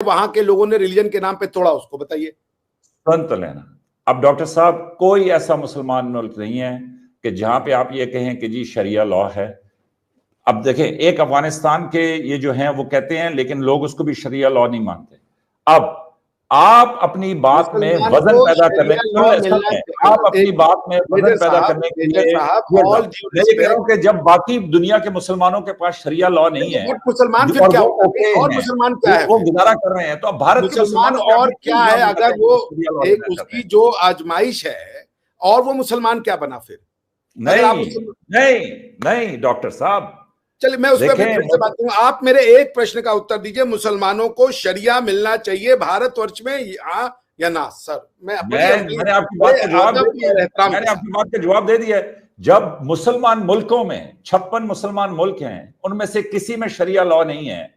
वहां के लोगों ने रिलीजन के नाम पे तोड़ा उसको, बताइए। तुरंत लेना। अब डॉक्टर साहब, कोई ऐसा मुसलमान मुल्क नहीं है कि जहां पे आप ये कहें कि जी शरिया लॉ है। अब देखें, एक अफगानिस्तान के ये जो हैं वो कहते हैं, लेकिन लोग उसको भी शरिया लॉ नहीं मानते। अब आप अपनी बात में वजन पैदा करने आप अपनी बात में वजन पैदा करने के लिए मैं ये कह रहा हूं कि जब बाकी दुनिया के मुसलमानों के पास शरिया लॉ नहीं है, मुसलमान फिर क्या और मुसलमान क्या है, वो गुजारा कर रहे हैं, तो अब भारत के मुसलमान और क्या है? अगर वो उसकी जो आजमाइश है और वो मुसलमान क्या बना फिर? नहीं डॉक्टर साहब, चलिए मैं उस पर फिर से बात करूं। आप मेरे एक प्रश्न का उत्तर दीजिए, मुसलमानों को शरिया मिलना चाहिए भारतवर्ष में, हाँ या ना? सर मैंने आपकी बात का जवाब दे दिया। जब मुसलमान मुल्कों में 56 मुसलमान मुल्क हैं, उनमें से किसी में शरिया लॉ नहीं है,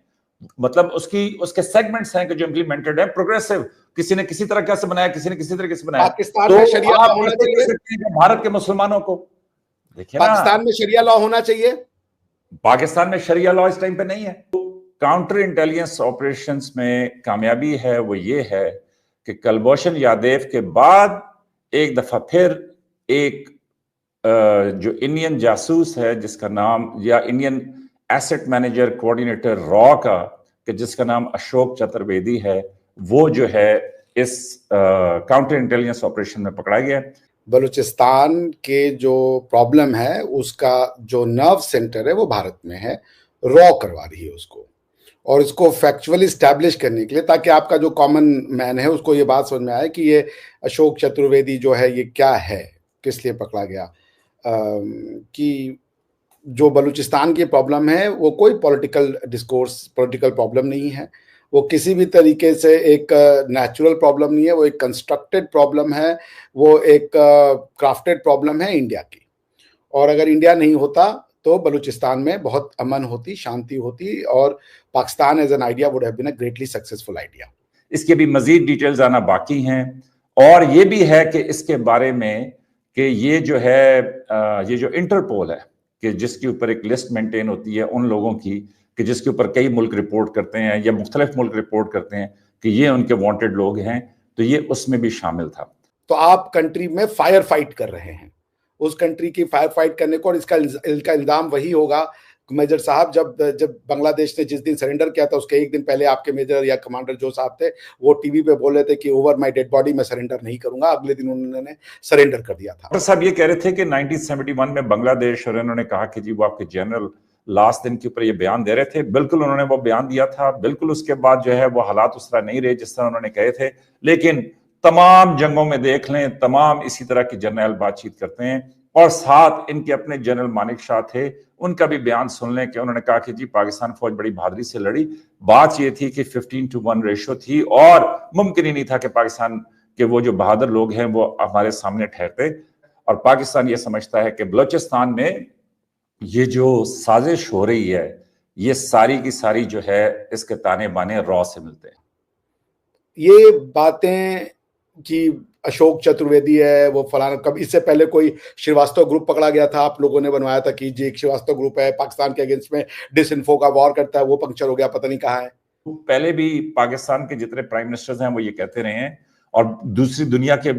मतलब उसके सेगमेंट्स हैं कि जो इंप्लीमेंटेड है प्रोग्रेसिव, किसी ने किसी तरह से बनाया, किसी ने किसी तरीके से बनाया। पाकिस्तान में शरिया लॉ होना चाहिए। भारत के मुसलमानों को देखिए, पाकिस्तान में शरिया लॉ होना चाहिए। पाकिस्तान में शरिया लॉ इस टाइम पे नहीं है। काउंटर इंटेलिजेंस ऑपरेशंस में कामयाबी है वो ये है कि कुलभूषण यादव के बाद एक दफा फिर एक जो इंडियन जासूस है जिसका नाम, या Indian asset manager coordinator raw का, कि जिसका नाम अशोक चतुर्वेदी है, वो जो है इस काउंटर इंटेलिजेंस ऑपरेशन में पकड़ा गया। बलूचिस्तान के जो प्रॉब्लम है उसका जो नर्व सेंटर है वो भारत में है, रॉ करवा रही है उसको, और इसको फैक्चुअली स्टैब्लिश करने के लिए, ताकि आपका जो कॉमन मैन है उसको ये बात समझ में आए कि ये अशोक चतुर्वेदी जो है ये क्या है, किस लिए पकड़ा गया। कि जो बलूचिस्तान की प्रॉब्लम है वो कोई पॉलिटिकल डिस्कोर्स, पॉलिटिकल प्रॉब्लम नहीं है, वो किसी भी तरीके से एक नेचुरल प्रॉब्लम नहीं है, वो एक कंस्ट्रक्टेड प्रॉब्लम है, वो एक क्राफ्टेड प्रॉब्लम है इंडिया की। और अगर इंडिया नहीं होता तो बलूचिस्तान में बहुत अमन होती, शांति होती, और Pakistan as an idea would have been a greatly successful idea. इसके भी मजीद डिटेल्स आना बाकी हैं, और ये भी है कि इसके बारे में कि ये जो है ये जो इंटरपोल है कि जिसके ऊपर एक लिस्ट मेंटेन होती है उन लोगों की, कि जिसके ऊपर कई मुल्क रिपोर्ट करते हैं या मुख्तलिफ मुल्क रिपोर्ट करते हैं कि ये उनके वांटेड लोग हैं, तो ये उसमें भी शामिल था। तो आप कंट्री में फायर फाइट कर रहे हैं, उस कंट्री की फायर फाइट करने को, और इसका इल्जाम वही होगा मेजर साहब, जब बांग्लादेश ने जिस दिन सरेंडर किया था उसके एक दिन पहले आपके मेजर या कमांडर जो साहब थे वो टीवी पे बोल रहे थे कि ओवर माय डेड बॉडी मैं सरेंडर नहीं करूंगा, अगले दिन उन्होंने सरेंडर कर दिया था। डॉक्टर साहब ये कह रहे थे कि 1971 में बांग्लादेश, और इन्होंने कहा कि जी वो आपके जनरल लास्ट दिन के ऊपर ये बयान दे रहे थे, बिल्कुल उन्होंने वो बयान दिया था, बिल्कुल उसके बाद जो है वो हालात उस तरह नहीं रहे जिस तरह उन्होंने कहे थे। लेकिन तमाम जंगों में देख लें, तमाम इसी तरह की जर्नल बातचीत करते हैं, और साथ इनके अपने जनरल मानिक शाह थे, उनका भी बयान सुन लें कि उन्होंने कहा कि जी पाकिस्तान फौज बड़ी बहादुरी से लड़ी। बात ये थी कि 15:1 रेशो थी, और मुमकिन ही नहीं था कि पाकिस्तान के वो जो बहादुर लोग हैं वो हमारे सामने ठहरते। और पाकिस्तान ये समझता है कि बलूचिस्तान में ये जो साजिश हो रही है ये सारी की सारी जो है इसके ताने बाने रॉ से मिलते हैं। ये बातें कि अशोक चतुर्वेदी है वो फलाना, कब इससे पहले कोई श्रीवास्तव ग्रुप पकड़ा गया था, आप लोगों ने बनवाया था कि जी एक श्रीवास्तव ग्रुप है पाकिस्तान के अगेंस्ट में डिसइंफो का वॉर करता है, वो पंक्चर हो गया, पता नहीं कहाँ है। पहले भी पाकिस्तान के जितने प्राइम मिनिस्टर्स हैं वो ये कहते रहे हैं, और दूसरी दुनिया के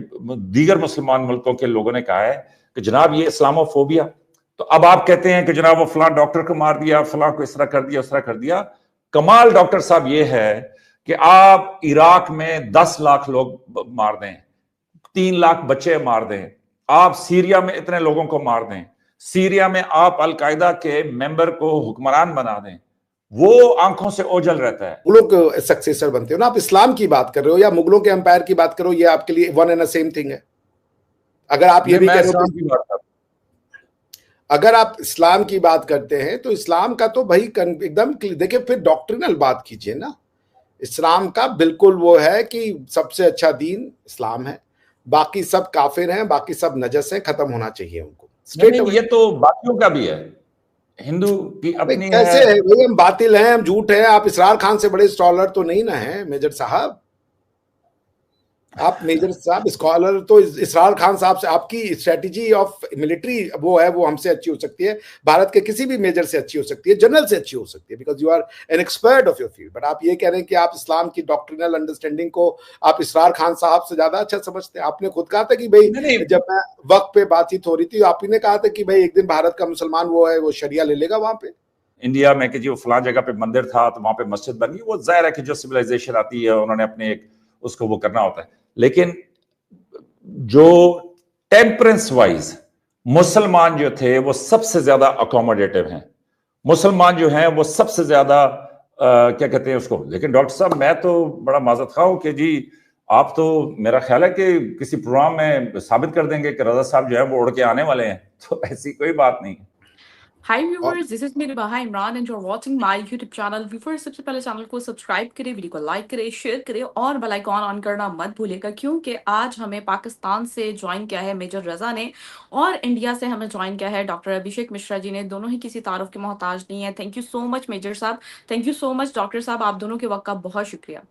दीगर मुसलमान मुल्कों के लोगों ने कहा है कि जनाब ये इस्लामोफोबिया। तो अब आप कहते हैं कि जनाब वो फलां डॉक्टर को मार दिया, फलां को इस तरह कर दिया, उस तरह कर दिया। कमाल डॉक्टर साहब ये है कि आप इराक में 10 लाख लोग मार दें, 3 लाख बच्चे मार दें, आप सीरिया में इतने लोगों को मार दें, सीरिया में आप अलकायदा के मेंबर को हुक्मरान बना दें, वो आंखों से ओझल रहता है। मुगलों के सक्सेसर बनते हो ना आप, इस्लाम की बात कर रहे हो या मुगलों के एम्पायर की बात करो, ये आपके लिए वन एंड सेम थिंग है। अगर आप ये भी कह रहे हो, अगर आप इस्लाम की बात करते हैं तो इस्लाम का तो भाई एकदम देखिए, फिर डॉक्ट्रिनल बात कीजिए ना। इस्लाम का बिल्कुल वो है कि सबसे अच्छा दीन इस्लाम है, बाकी सब काफिर हैं, बाकी सब नजस हैं, खत्म होना चाहिए उनको। नहीं, ये तो बाकियों का भी है, हिंदू की अपनी कैसे है भाई, हम बातिल हैं, हम झूठ हैं। आप इसरार खान से बड़े स्कॉलर तो नहीं ना हैं मेजर साहब। आप मेजर साहब स्कॉलर तो इसरार खान साहब से आपकी स्ट्रेटजी ऑफ मिलिट्री वो है, वो हमसे अच्छी हो सकती है, भारत के किसी भी मेजर से अच्छी हो सकती है, जनरल से अच्छी हो सकती है, because you are an expert of your field. But आप ये कह रहे हैं कि आप इस्लाम की डॉक्ट्रिनल अंडरस्टैंडिंग को आप इसरार खान साहब से ज्यादा अच्छा समझते हैं। आपने खुद कहा था कि भाई नहीं, जब मैं वक्त पे बातचीत हो रही थी आप ही ने कहा था कि भाई एक दिन भारत का मुसलमान वो है वो शरिया ले लेगा वहां पे इंडिया में कि जी वो फलां जगह पे मंदिर था तो वहां पे मस्जिद बन गई, वो जाहिर है कि जो सिविलाइजेशन आती है उन्होंने अपने एक उसको वो करना होता है। लेकिन जो टेम्परेंस वाइज मुसलमान जो थे वो सबसे ज्यादा अकोमोडेटिव हैं, मुसलमान जो हैं वो सबसे ज्यादा क्या कहते हैं उसको। लेकिन डॉक्टर साहब मैं तो बड़ा माजरत खा हूं कि जी आप तो मेरा ख्याल है कि किसी प्रोग्राम में साबित कर देंगे कि रजा साहब जो है वो उड़ के आने वाले हैं, तो ऐसी कोई बात नहीं है। Hi viewers, this is मेरे बहा Imran and you're watching my YouTube channel। viewers सबसे पहले चैनल को सब्सक्राइब करें, वीडियो को लाइक करें, शेयर करें और बेल आइकॉन ऑन करना मत भूलिएगा, क्योंकि आज हमें पाकिस्तान से ज्वाइन किया है मेजर रजा ने और इंडिया से हमें ज्वाइन किया है डॉक्टर अभिषेक मिश्रा जी ने। दोनों ही किसी तारुफ के मोहताज नहीं है। Thank you so much major साहब, thank you so much doctor साहब, आप दोनों के वक्त का बहुत शुक्रिया।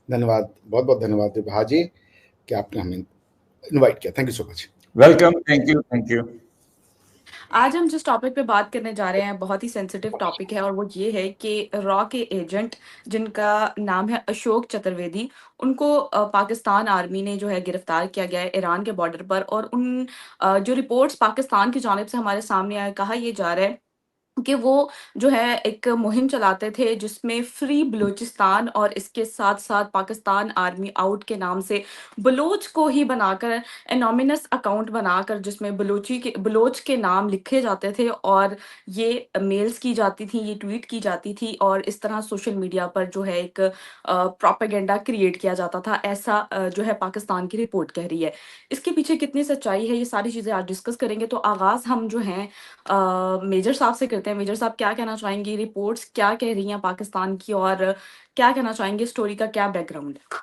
धन्यवाद, बहुत बहुत धन्यवाद विभा जी कि आपने हमें इनवाइट किया। Thank you so much. Welcome, thank you, thank you. आज हम जिस टॉपिक पे बात करने जा रहे हैं बहुत ही सेंसिटिव टॉपिक है और वो ये है कि रॉ के एजेंट जिनका नाम है अशोक चतुर्वेदी, उनको पाकिस्तान आर्मी ने जो है गिरफ्तार किया गया है ईरान के बॉर्डर पर। और उन जो रिपोर्ट्स पाकिस्तान की जानिब से हमारे सामने आए, कहा यह जा रहा है कि वो जो है एक मुहिम चलाते थे जिसमें फ्री बलूचिस्तान और इसके साथ साथ पाकिस्तान आर्मी आउट के नाम से बलोच को ही बनाकर एनोमिनस अकाउंट बनाकर जिसमें बलोच के नाम लिखे जाते थे और ये मेल्स की जाती थी, ये ट्वीट की जाती थी और इस तरह सोशल मीडिया पर जो है एक प्रोपेगेंडा क्रिएट किया जाता था, ऐसा जो है पाकिस्तान की रिपोर्ट कह रही है। इसके पीछे कितनी सच्चाई है ये सारी चीज़ें आज डिस्कस करेंगे। तो आगाज़ हम जो हैं मेजर साहब से करते हैं। मेजर साहब क्या कहना चाहेंगे, रिपोर्ट्स क्या कह रही हैं पाकिस्तान की और क्या कहना चाहेंगे, स्टोरी का क्या बैकग्राउंड है?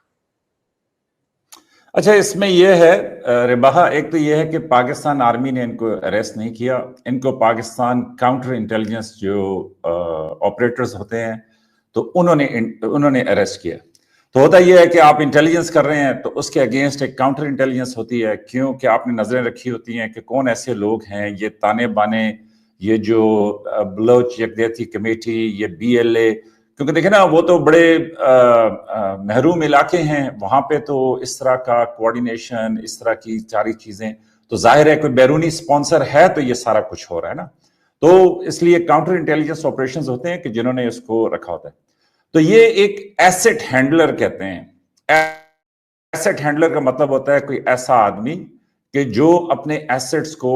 अच्छा, इसमें यह है रिबाहा, एक तो यह है कि पाकिस्तान आर्मी ने इनको अरेस्ट नहीं किया, इनको पाकिस्तान काउंटर इंटेलिजेंस जो ऑपरेटर्स होते हैं तो उन्होंने अरेस्ट किया। तो होता यह है कि आप इंटेलिजेंस कर रहे हैं तो उसके अगेंस्ट एक काउंटर इंटेलिजेंस होती है, क्योंकि आपने नजरें रखी होती हैं कि कौन ऐसे लोग हैं, ये ताने बाने, ये जो बलोच यकजहती कमेटी, ये BLA, क्योंकि देखे ना वो तो बड़े महरूम इलाके हैं, वहां पे तो इस तरह का कोऑर्डिनेशन, इस तरह की सारी चीजें, तो जाहिर है कोई बैरूनी स्पॉन्सर है तो ये सारा कुछ हो रहा है ना। तो इसलिए काउंटर इंटेलिजेंस ऑपरेशंस होते हैं कि जिन्होंने इसको रखा होता है। तो ये एक एसेट हैंडलर कहते हैं। एसेट हैंडलर का मतलब होता है कोई ऐसा आदमी कि जो अपने एसेट्स को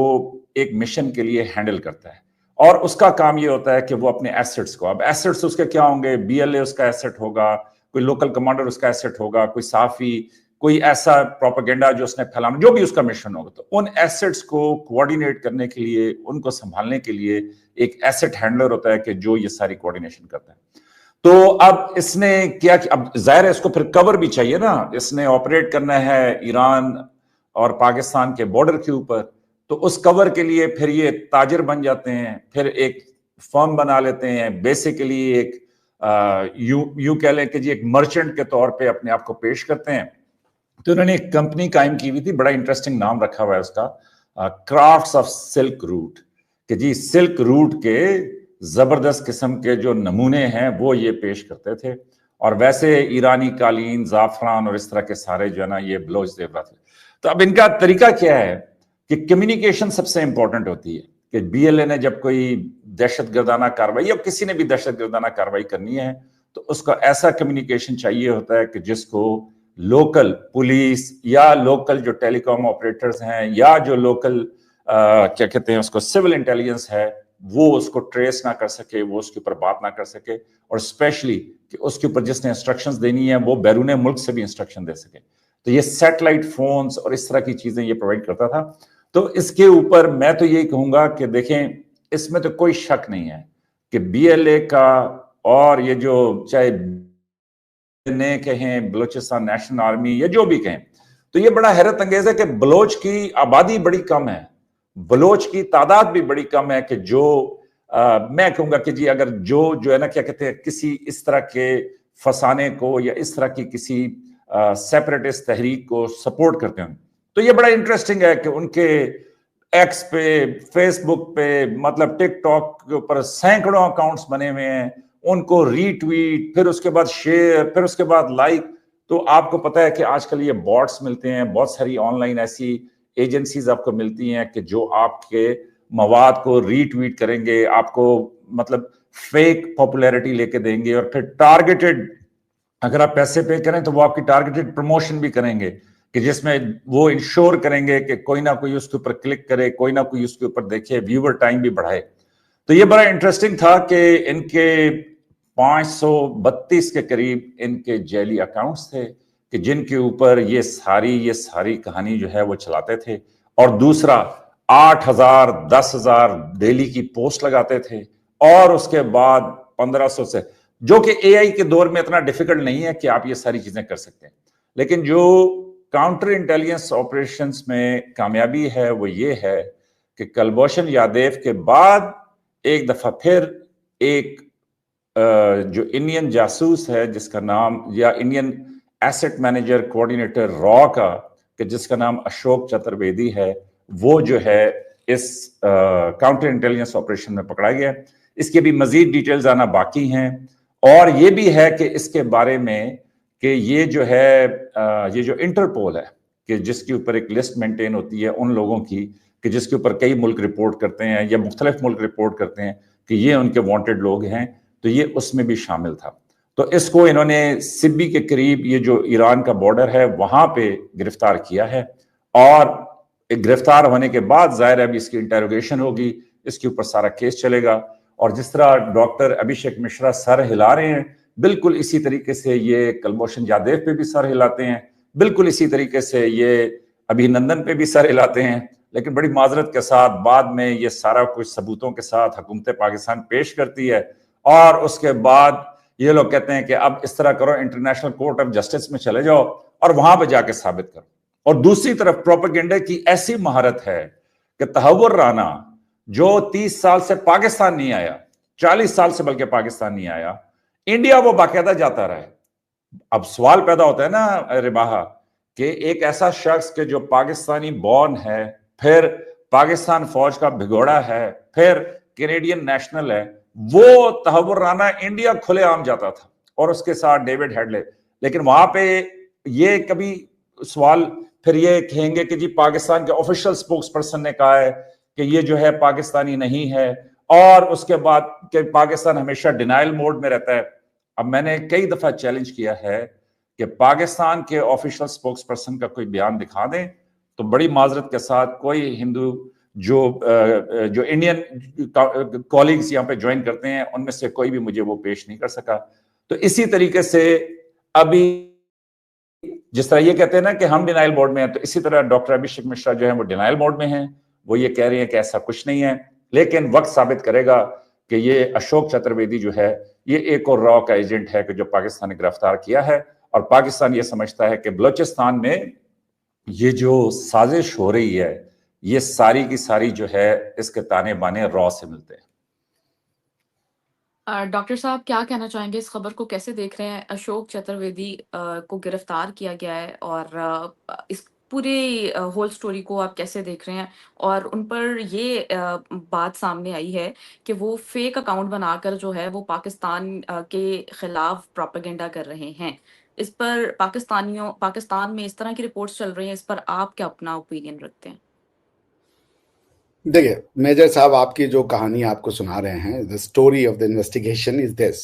एक मिशन के लिए हैंडल करता है और उसका काम ये होता है कि वो अपने एसेट्स को, अब एसेट्स उसके क्या होंगे, BLA उसका एसेट होगा, कोई लोकल कमांडर उसका एसेट होगा, कोई साफी, कोई ऐसा प्रोपेगेंडा जो उसने फैलाना, जो भी उसका मिशन होगा, तो उन एसेट्स को कोऑर्डिनेट करने के लिए, उनको संभालने के लिए एक एसेट हैंडलर होता है कि जो ये सारी कोऑर्डिनेशन करता है। तो अब इसने क्या, अब जाहिर है इसको फिर कवर भी चाहिए ना, इसने ऑपरेट करना है ईरान और पाकिस्तान के बॉर्डर के ऊपर, तो उस कवर के लिए फिर ये ताजिर बन जाते हैं, फिर एक फर्म बना लेते हैं, बेसिकली एक यूं कह लें कि जी एक मर्चेंट के तौर पे अपने आप को पेश करते हैं। तो उन्होंने एक कंपनी कायम की हुई थी, बड़ा इंटरेस्टिंग नाम रखा हुआ है उसका, क्राफ्ट्स ऑफ सिल्क रूट, कि जी सिल्क रूट के जबरदस्त किस्म के जो नमूने हैं वो ये पेश करते थे। और वैसे ईरानी कालीन, जाफरान और इस तरह के सारे जो है ना ये ब्लोज जेवरात थे। तो अब इनका तरीका क्या है कि कम्युनिकेशन सबसे इंपॉर्टेंट होती है, कि BLA ने जब कोई दहशतगर्दाना कार्रवाई या किसी ने भी दहशतगर्दाना कार्रवाई करनी है तो उसका ऐसा कम्युनिकेशन चाहिए होता है कि जिसको लोकल पुलिस या लोकल जो टेलीकॉम ऑपरेटर्स हैं या जो लोकल क्या कहते हैं उसको सिविल इंटेलिजेंस है वो उसको ट्रेस ना कर सके, वो उसके ऊपर बात ना कर सके, और स्पेशली कि उसके ऊपर जिसने इंस्ट्रक्शंस देनी है वो बैरून मुल्क से भी इंस्ट्रक्शन दे सके। तो ये सैटेलाइट फोन्स और इस तरह की चीजें ये प्रोवाइड करता था। तो इसके ऊपर मैं तो यही कहूंगा कि देखें, इसमें तो कोई शक नहीं है कि BLA का और ये जो चाहे ने कहें बलूचिस्तान नेशनल आर्मी या जो भी कहें, तो ये बड़ा हैरत अंगेज है कि बलोच की आबादी बड़ी कम है, बलोच की तादाद भी बड़ी कम है, कि जो मैं कहूंगा कि जी अगर जो है ना क्या कहते हैं किसी इस तरह के फसाने को या इस तरह की किसी सेपरेटिस्ट तहरीक को सपोर्ट करते हैं। तो ये बड़ा इंटरेस्टिंग है कि उनके एक्स पे, फेसबुक पे, मतलब टिकटॉक के ऊपर सैकड़ों अकाउंट्स बने हुए हैं, उनको रीट्वीट, फिर उसके बाद शेयर, फिर उसके बाद लाइक। तो आपको पता है कि आजकल ये बॉट्स मिलते हैं, बहुत सारी ऑनलाइन ऐसी एजेंसीज आपको मिलती हैं कि जो आपके मवाद को रीट्वीट करेंगे, आपको मतलब फेक पॉपुलैरिटी लेके देंगे, और फिर टारगेटेड, अगर आप पैसे पे करें तो वो आपकी टारगेटेड प्रमोशन भी करेंगे, कि जिसमें वो इंश्योर करेंगे कि कोई ना कोई उसके ऊपर क्लिक करे, कोई ना कोई उसके ऊपर देखे, व्यूअर टाइम भी बढ़ाए। तो ये बड़ा इंटरेस्टिंग था कि इनके 532 के करीब इनके जेली अकाउंट्स थे, कि जिनके ऊपर ये सारी कहानी जो है वो चलाते थे। और दूसरा, 8,000 10,000 डेली की पोस्ट लगाते थे, और उसके बाद 1,500 से, जो कि एआई के दौर में इतना डिफिकल्ट नहीं है कि आप ये सारी चीजें कर सकते हैं। लेकिन जो काउंटर इंटेलिजेंस ऑपरेशंस में कामयाबी है वो ये है कि कुलभूषण यादव के बाद एक दफा फिर एक जो इंडियन जासूस है, जिसका नाम, या Indian asset manager coordinator raw का, कि जिसका नाम अशोक चतुर्वेदी है, वो जो है इस काउंटर इंटेलिजेंस ऑपरेशन में पकड़ा गया। इसके भी मजीद डिटेल्स आना बाकी हैं, और ये भी है कि इसके बारे में कि ये जो है ये जो इंटरपोल है, कि जिसके ऊपर एक लिस्ट मेंटेन होती है उन लोगों की, कि जिसके ऊपर कई मुल्क रिपोर्ट करते हैं या मुख्तलिफ मुल्क रिपोर्ट करते हैं कि ये उनके वांटेड लोग हैं, तो ये उसमें भी शामिल था। तो इसको इन्होंने सिब्बी के करीब, ये जो ईरान का बॉर्डर है, वहां पे गिरफ्तार किया है, और गिरफ्तार होने के बाद जाहिर है अभी इसकी इंटेरोगेशन होगी, इसके ऊपर सारा केस चलेगा। और जिस तरह डॉक्टर अभिषेक मिश्रा सर हिला रहे हैं, बिल्कुल इसी तरीके से ये कुलभूषण यादव पे भी सर हिलाते हैं, बिल्कुल इसी तरीके से ये अभिनंदन पे भी सर हिलाते हैं। लेकिन बड़ी माजरत के साथ बाद में ये सारा कुछ सबूतों के साथ हुकूमत पाकिस्तान पेश करती है, और उसके बाद ये लोग कहते हैं कि अब इस तरह करो, इंटरनेशनल कोर्ट ऑफ जस्टिस में चले जाओ और वहां पे जाके साबित करो। और दूसरी तरफ प्रोपेगेंडा की ऐसी महारत है कि तहव्वुर राना, जो 30 साल से पाकिस्तान नहीं आया, 40 साल से बल्कि पाकिस्तान नहीं आया, इंडिया वो बाकायदा जाता रहा है। अब सवाल पैदा होता है ना रिबाहा, कि एक ऐसा शख्स के जो पाकिस्तानी बॉर्न है, फिर पाकिस्तान फौज का भिगोड़ा है, फिर कैनेडियन नेशनल है, वो तहव्वुर राना इंडिया खुलेआम जाता था, और उसके साथ डेविड हेडले। लेकिन वहां पे ये कभी सवाल फिर ये कहेंगे कि जी पाकिस्तान के ऑफिशियल स्पोक्स पर्सन ने कहा है कि ये जो है पाकिस्तानी नहीं है, और उसके बाद कि पाकिस्तान हमेशा डिनाइल मोड में रहता है। अब मैंने कई दफा चैलेंज किया है कि पाकिस्तान के ऑफिशियल स्पोक्स पर्सन का कोई बयान दिखा दें, तो बड़ी माजरत के साथ कोई हिंदू जो इंडियन कॉलीग्स यहाँ पे ज्वाइन करते हैं, उनमें से कोई भी मुझे वो पेश नहीं कर सका। तो इसी तरीके से अभी जिस तरह ये कहते हैं ना कि हम डिनाइल मोड में हैं, तो इसी तरह डॉक्टर अभिषेक मिश्रा जो है वो डिनाइल मोड में हैं। वो ये कह रहे हैं कि ऐसा कुछ नहीं है, लेकिन वक्त साबित करेगा कि ये अशोक चतुर्वेदी जो है ये एक और रॉ का एजेंट है कि जो पाकिस्तान ने गिरफ्तार किया है। और पाकिस्तान ये समझता है कि बलूचिस्तान में ये जो साजिश हो रही है, ये सारी की सारी जो है इसके ताने बाने रॉ से मिलते हैं। डॉक्टर साहब, क्या कहना चाहेंगे, इस खबर को कैसे देख रहे हैं? अशोक चतुर्वेदी को गिरफ्तार किया गया है, और इस पूरे होल स्टोरी को आप कैसे देख रहे हैं? और उन पर ये बात सामने आई है कि वो फेक अकाउंट बनाकर जो है वो पाकिस्तान के खिलाफ प्रोपेगेंडा कर रहे हैं। इस पर पाकिस्तान में इस तरह की रिपोर्ट्स चल रही हैं, इस पर आप क्या अपना ओपिनियन रखते हैं? देखिए मेजर साहब, आपकी जो कहानी आपको सुना रहे हैं, the story of the investigation is this.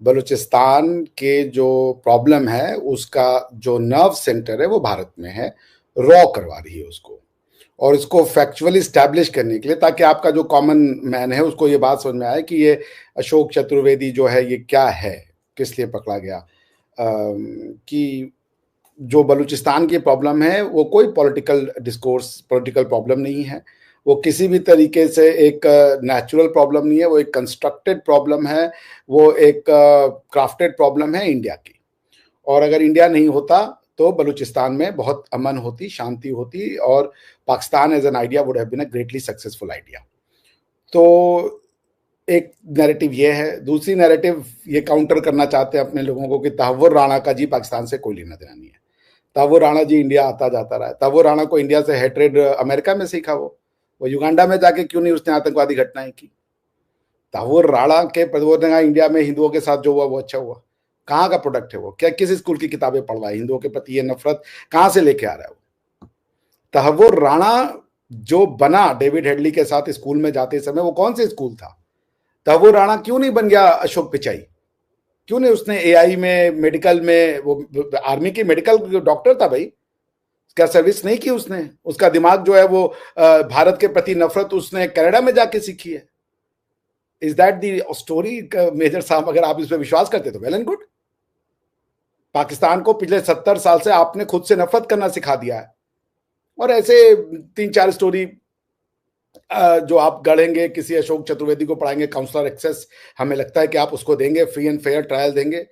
Balochistan के जो प्रॉब्लम है उसका जो नर्व सेंटर है वो भारत में है, रॉ करवा रही है उसको, और इसको फैक्चुअली स्टैब्लिश करने के लिए, ताकि आपका जो कॉमन मैन है उसको ये बात समझ में आए कि ये अशोक चतुर्वेदी जो है ये क्या है, किस लिए पकड़ा गया। कि जो बलूचिस्तान की प्रॉब्लम है वो कोई पॉलिटिकल डिस्कोर्स, पॉलिटिकल प्रॉब्लम नहीं है, वो किसी भी तरीके से एक नेचुरल प्रॉब्लम नहीं है, वो एक कंस्ट्रक्टेड प्रॉब्लम है, वो एक क्राफ्टेड प्रॉब्लम है इंडिया की। और अगर इंडिया नहीं होता तो बलूचिस्तान में बहुत अमन होती, शांति होती, और Pakistan as an idea would have been a greatly successful idea. तो एक नैरेटिव ये है। दूसरी नैरेटिव ये काउंटर करना चाहते हैं अपने लोगों को कि तहव्वुर राणा का जी पाकिस्तान से कोई लेना देना नहीं है। तहव्वुर राणा जी इंडिया आता जाता रहा है। तहव्वुर राणा को इंडिया से हेट्रेड अमेरिका में सीखा। वो युगांडा में जाके क्यों नहीं उसने आतंकवादी घटनाएं की? तहव्वुर राणा के प्रबोधन इंडिया में हिंदुओं के साथ जो हुआ वो अच्छा हुआ। कहाँ का प्रोडक्ट है वो? क्या किस स्कूल की किताबें पढ़ रहा है? हिंदुओं के प्रति ये नफरत कहाँ से लेके आ रहा है वो? तहव्वुर राणा जो बना डेविड हेडली के साथ स्कूल में जाते समय, वो कौन से स्कूल था? तहव्वुर राणा क्यों नहीं बन गया अशोक पिचाई? क्यों नहीं उसने एआई में, मेडिकल में, वो आर्मी की मेडिकल डॉक्टर था भाई, क्या सर्विस नहीं की उसने? उसका दिमाग जो है वो भारत के प्रति नफरत उसने कनाडा में जाके सीखी है। Is that the story major साहब? अगर आप इस पर विश्वास करते तो वेल एंड गुड। पाकिस्तान को पिछले 70 साल से आपने खुद से नफरत करना सिखा दिया है। और ऐसे 3-4 स्टोरी जो आप गढ़ेंगे, किसी अशोक चतुर्वेदी को पढ़ाएंगे काउंसलर एक्सेस, हमें लगता है कि आप उसको देंगे, फ्री एंड फेयर ट्रायल देंगे।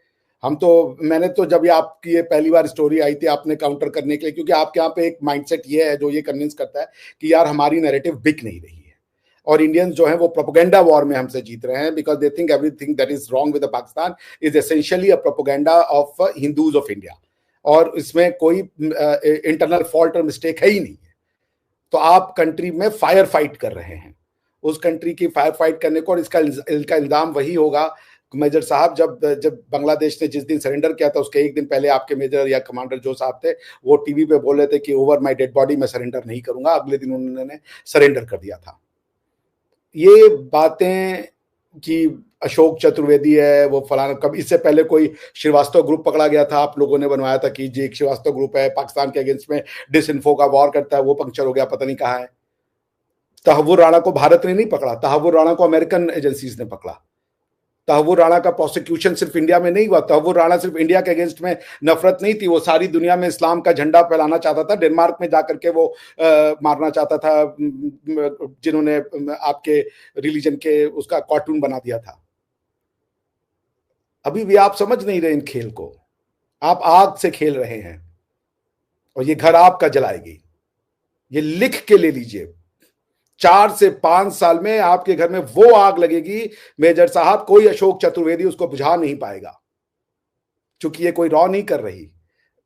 मैंने तो जब ये आपकी ये पहली बार स्टोरी आई थी आपने काउंटर करने के लिए, क्योंकि आपके यहाँ पे एक माइंडसेट ये है जो ये कन्विंस करता है कि यार हमारी नैरेटिव बिक नहीं रही है और इंडियंस जो है वो प्रोपेगेंडा वॉर में हमसे जीत रहे हैं, because they think everything that is wrong with Pakistan is essentially a propaganda of Hindus of India, और इसमें कोई इंटरनल फॉल्ट और मिस्टेक है ही नहीं है। तो आप कंट्री में फायर फाइट कर रहे हैं, उस कंट्री की फायर फाइट करने को, और इसका इल्जाम वही होगा मेजर साहब जब बांग्लादेश ने जिस दिन सरेंडर किया था उसके एक दिन पहले आपके मेजर या कमांडर जो साहब थे वो टीवी पे बोल रहे थे कि ओवर माय डेड बॉडी मैं सरेंडर नहीं करूंगा। अगले दिन उन्होंने सरेंडर कर दिया था। ये बातें कि अशोक चतुर्वेदी है वो फलाना, कब इससे पहले कोई श्रीवास्तव ग्रुप पकड़ा गया था, आप लोगों ने बनवाया था कि जी एक श्रीवास्तव ग्रुप है पाकिस्तान के अगेंस्ट में डिसइंफो का वॉर करता है, वो पंक्चर हो गया, पता नहीं कहाँ है। तहव्वुर राणा को भारत ने नहीं पकड़ा, तहव्वुर राणा को अमेरिकन एजेंसीज ने पकड़ा। तहव्वुर राणा का प्रोसिक्यूशन सिर्फ इंडिया में नहीं हुआ। तहव्वुर राणा सिर्फ इंडिया के अगेंस्ट में नफरत नहीं थी, वो सारी दुनिया में इस्लाम का झंडा फैलाना चाहता था। डेनमार्क में जाकर के वो मारना चाहता था जिन्होंने आपके रिलीजन के उसका कार्टून बना दिया था। अभी भी आप समझ नहीं रहे इन खेल को, आप आग से खेल रहे हैं और ये घर आपका जलाएगी। ये लिख के ले लीजिए, 4 से 5 साल में आपके घर में वो आग लगेगी मेजर साहब, कोई अशोक चतुर्वेदी उसको बुझा नहीं पाएगा, क्योंकि ये कोई रॉ नहीं कर रही।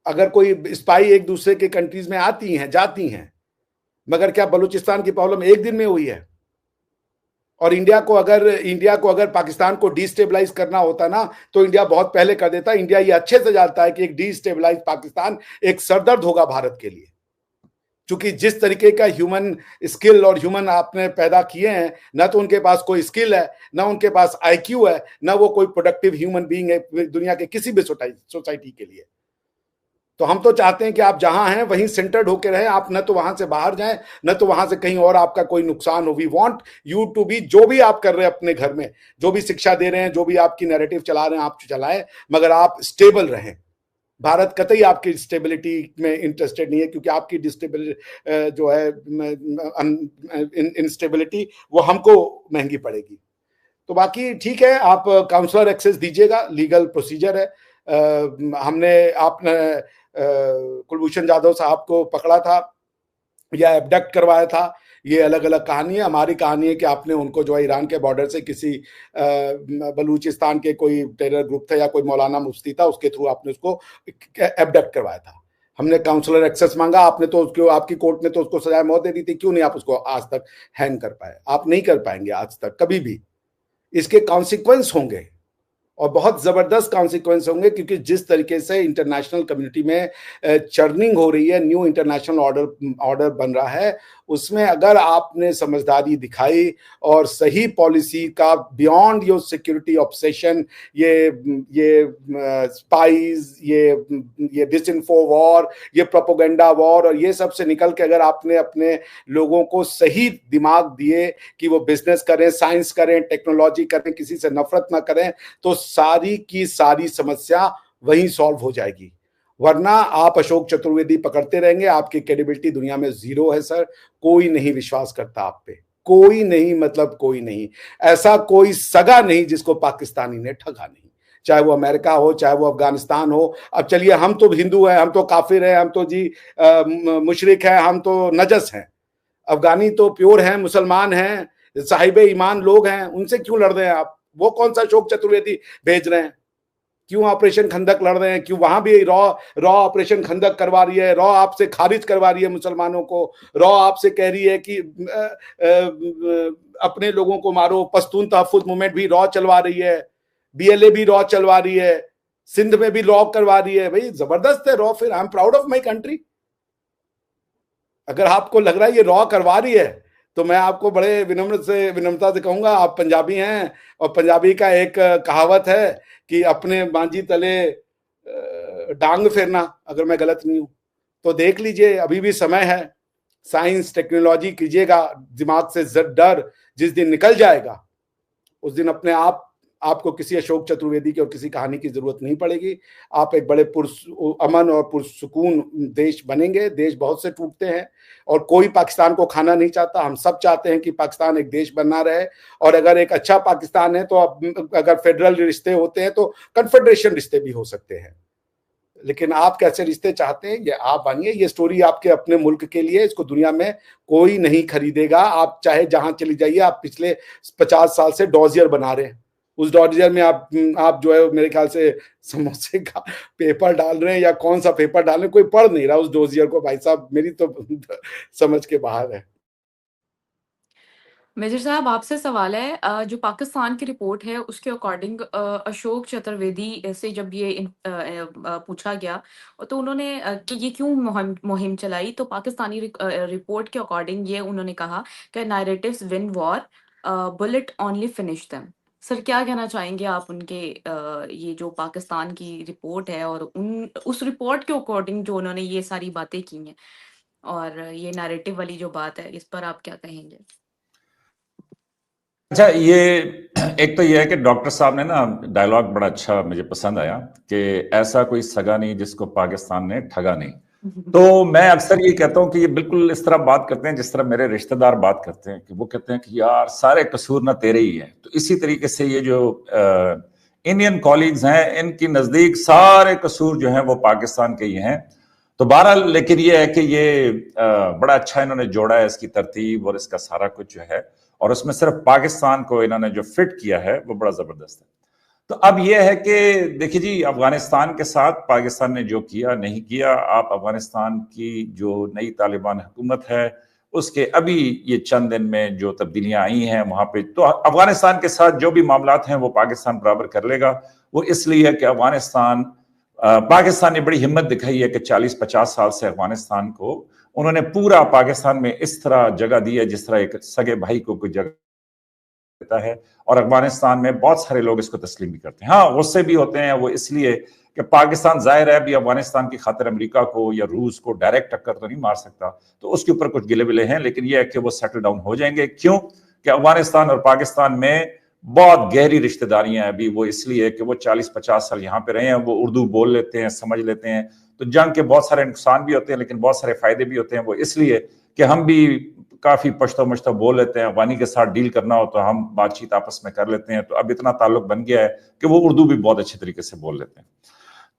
अगर कोई स्पाई एक दूसरे के कंट्रीज में आती हैं जाती हैं, मगर क्या बलूचिस्तान की प्रॉब्लम एक दिन में हुई है? और इंडिया को अगर पाकिस्तान को डिस्टेबलाइज करना होता ना तो इंडिया बहुत पहले कर देता। इंडिया ये अच्छे से जानता है कि एक डिस्टेबलाइज पाकिस्तान एक सरदर्द होगा भारत के लिए, क्योंकि जिस तरीके का ह्यूमन स्किल और ह्यूमन आपने पैदा किए हैं, ना तो उनके पास कोई स्किल है, ना उनके पास आईक्यू है, ना वो कोई प्रोडक्टिव ह्यूमन बीइंग है दुनिया के किसी भी सोसाइटी के लिए। तो हम तो चाहते हैं कि आप जहां हैं वहीं सेंटर्ड होकर रहें, आप न तो वहां से बाहर जाएं, न तो वहां से कहीं और आपका कोई नुकसान हो। We want you to be, जो भी आप कर रहे हैं अपने घर में, जो भी शिक्षा दे रहे हैं, जो भी आपकी नैरेटिव चला रहे हैं, आप चलाएं, मगर आप स्टेबल रहें। भारत कतई आपकी स्टेबिलिटी में इंटरेस्टेड नहीं है, क्योंकि आपकी डिस्टेबिलिटी जो है इंस्टेबिलिटी वो हमको महंगी पड़ेगी। तो बाकी ठीक है, आप काउंसलर एक्सेस दीजिएगा, लीगल प्रोसीजर है। आपने कुलभूषण जाधव साहब को पकड़ा था या एबडक्ट करवाया था, ये अलग अलग कहानी है। हमारी कहानी है कि आपने उनको जो है ईरान के बॉर्डर से किसी बलूचिस्तान के कोई टेरर ग्रुप था या कोई मौलाना मुफ्ती था, उसके थ्रू आपने उसको एबडक्ट करवाया था। हमने काउंसलर एक्सेस मांगा, आपने तो उसको, आपकी कोर्ट ने तो उसको सजाए मौत दे दी थी। क्यों नहीं आप उसको आज तक हैंग कर पाए? आप नहीं कर पाएंगे आज तक कभी भी। इसके कॉन्सिक्वेंस होंगे और बहुत जबरदस्त कॉन्सिक्वेंस होंगे, क्योंकि जिस तरीके से इंटरनेशनल कम्युनिटी में चर्निंग हो रही है, न्यू इंटरनेशनल ऑर्डर बन रहा है, उसमें अगर आपने समझदारी दिखाई और सही पॉलिसी का बियॉन्ड योर सिक्योरिटी ऑब्सेशन, ये स्पाइज, ये डिसइंफो वॉर, ये प्रोपेगेंडा वॉर और ये सब से निकल के अगर आपने अपने लोगों को सही दिमाग दिए कि वो बिजनेस करें, साइंस करें, टेक्नोलॉजी करें, किसी से नफरत ना करें, तो सारी की सारी समस्या वहीं सॉल्व हो जाएगी। वरना आप अशोक चतुर्वेदी पकड़ते रहेंगे, आपकी क्रेडिबिलिटी दुनिया में जीरो है सर। कोई नहीं विश्वास करता आप पे, कोई नहीं, मतलब कोई नहीं। ऐसा कोई सगा नहीं जिसको पाकिस्तानी ने ठगा नहीं, चाहे वो अमेरिका हो, चाहे वो अफगानिस्तान हो। अब चलिए, हम तो हिंदू हैं, हम तो काफिर हैं, हम तो जी मुशरिक हैं, हम तो नजस हैं। अफगानी तो प्योर हैं, मुसलमान हैं, साहिब ईमान लोग हैं, उनसे क्यों लड़ रहे हैं आप? वो कौन सा अशोक चतुर्वेदी भेज रहे हैं? क्यों ऑपरेशन खंदक लड़ रहे हैं? क्यों वहां भी रॉ ऑपरेशन खंदक करवा रही है? रॉ आपसे खारिज करवा रही है मुसलमानों को। रॉ आपसे कह रही है कि अपने लोगों को मारो। पश्तून तहफ्फुज मूवमेंट भी रॉ चलवा रही है, बीएलए भी रॉ चलवा रही है, सिंध में भी रॉ करवा रही है। भाई जबरदस्त है रॉ। फिर I am proud of my country. अगर आपको लग रहा है ये रॉ करवा रही है तो मैं आपको बड़े विनम्रता से कहूंगा, आप पंजाबी हैं और पंजाबी का एक कहावत है कि अपने मांझी तले डांग फेरना, अगर मैं गलत नहीं हूं तो देख लीजिए, अभी भी समय है। साइंस टेक्नोलॉजी कीजिएगा, दिमाग से डर जिस दिन निकल जाएगा उस दिन अपने आपको किसी अशोक चतुर्वेदी की और किसी कहानी की जरूरत नहीं पड़ेगी। आप एक बड़े अमन और पुरसुकून देश बनेंगे। देश बहुत से टूटते हैं और कोई पाकिस्तान को खाना नहीं चाहता। हम सब चाहते हैं कि पाकिस्तान एक देश बनना रहे, और अगर एक अच्छा पाकिस्तान है तो अगर फेडरल रिश्ते होते हैं तो कन्फेडरेशन रिश्ते भी हो सकते हैं। लेकिन आप कैसे रिश्ते चाहते हैं ये आप बनिए। ये स्टोरी आपके अपने मुल्क के लिए, इसको दुनिया में कोई नहीं खरीदेगा। आप चाहे जहां चली जाइए, आप पिछले 50 साल से डॉजियर बना रहे हैं। उस डॉजियर में आप जो है मेरे ख्याल से समोसे का पेपर डाल रहे हैं या कौन सा पेपर डाल रहे हैं, कोई पढ़ नहीं रहा उस डॉजियर को। भाई साहब मेरी तो समझ के बाहर है। मेजर साहब आपसे सवाल है, जो पाकिस्तान की रिपोर्ट है उसके अकॉर्डिंग अशोक चतुर्वेदी से जब ये पूछा गया तो उन्होंने कि ये क्यों मुहिम चलाई, तो पाकिस्तानी रिपोर्ट के अकॉर्डिंग ये उन्होंने कहा कि narratives win war, bullet only finish them. Sir क्या कहना चाहेंगे आप उनके ये जो पाकिस्तान की रिपोर्ट है और उस रिपोर्ट के अकॉर्डिंग जो उन्होंने ये सारी बातें की हैं और ये नैरेटिव वाली जो बात है, इस पर आप क्या कहेंगे? अच्छा, ये एक तो ये है कि डॉक्टर साहब ने ना डायलॉग बड़ा अच्छा मुझे पसंद आया कि ऐसा कोई सगा नहीं जिसको पाकिस्तान ने ठगा नहीं। तो मैं अक्सर ये कहता हूं कि ये बिल्कुल इस तरह बात करते हैं जिस तरह मेरे रिश्तेदार बात करते हैं, कि वो कहते हैं कि यार सारे कसूर ना तेरे ही है। तो इसी तरीके से ये जो इंडियन कॉलीग्स हैं, इनकी नजदीक सारे कसूर जो हैं वो पाकिस्तान के ही हैं। तो बहरहाल, लेकिन ये है कि ये बड़ा अच्छा इन्होंने जोड़ा है इसकी तरतीब और इसका सारा कुछ जो है, और उसमें सिर्फ पाकिस्तान को इन्होंने जो फिट किया है वो बड़ा जबरदस्त है। तो अब यह है कि देखिए जी, अफगानिस्तान के साथ पाकिस्तान ने जो किया नहीं किया, आप अफगानिस्तान की जो नई तालिबान हुकूमत है उसके अभी ये चंद दिन में जो तब्दीलियां आई हैं वहां पे, तो अफगानिस्तान के साथ जो भी मामलात हैं वो पाकिस्तान बराबर कर लेगा। वो इसलिए कि पाकिस्तान ने बड़ी हिम्मत दिखाई है कि 40-50 साल से अफगानिस्तान को उन्होंने पूरा पाकिस्तान में इस तरह जगह दी है जिस तरह एक सगे भाई को कोई जगह देता है, और अफगानिस्तान में बहुत सारे लोग इसको तस्लीम भी करते हैं। हाँ, गुस्से भी होते हैं वो इसलिए कि पाकिस्तान जाहिर है अभी अफगानिस्तान की खातिर अमेरिका को या रूस को डायरेक्ट टक्कर तो नहीं मार सकता, तो उसके ऊपर कुछ गिले विले हैं, लेकिन यह है कि वो सेटल डाउन हो जाएंगे। क्यों कि अफगानिस्तान और पाकिस्तान में बहुत गहरी रिश्तेदारियां अभी, वो इसलिए कि वो 40-50 साल यहाँ पे रहे हैं, वो उर्दू बोल लेते हैं, समझ लेते हैं। तो जंग के बहुत सारे नुकसान भी होते हैं लेकिन बहुत सारे फायदे भी होते हैं। वो इसलिए कि हम भी काफी पश्तो मश्तो बोल लेते हैं, अफगानी के साथ डील करना हो तो हम बातचीत आपस में कर लेते हैं। तो अब इतना ताल्लुक बन गया है कि वो उर्दू भी बहुत अच्छे तरीके से बोल लेते हैं।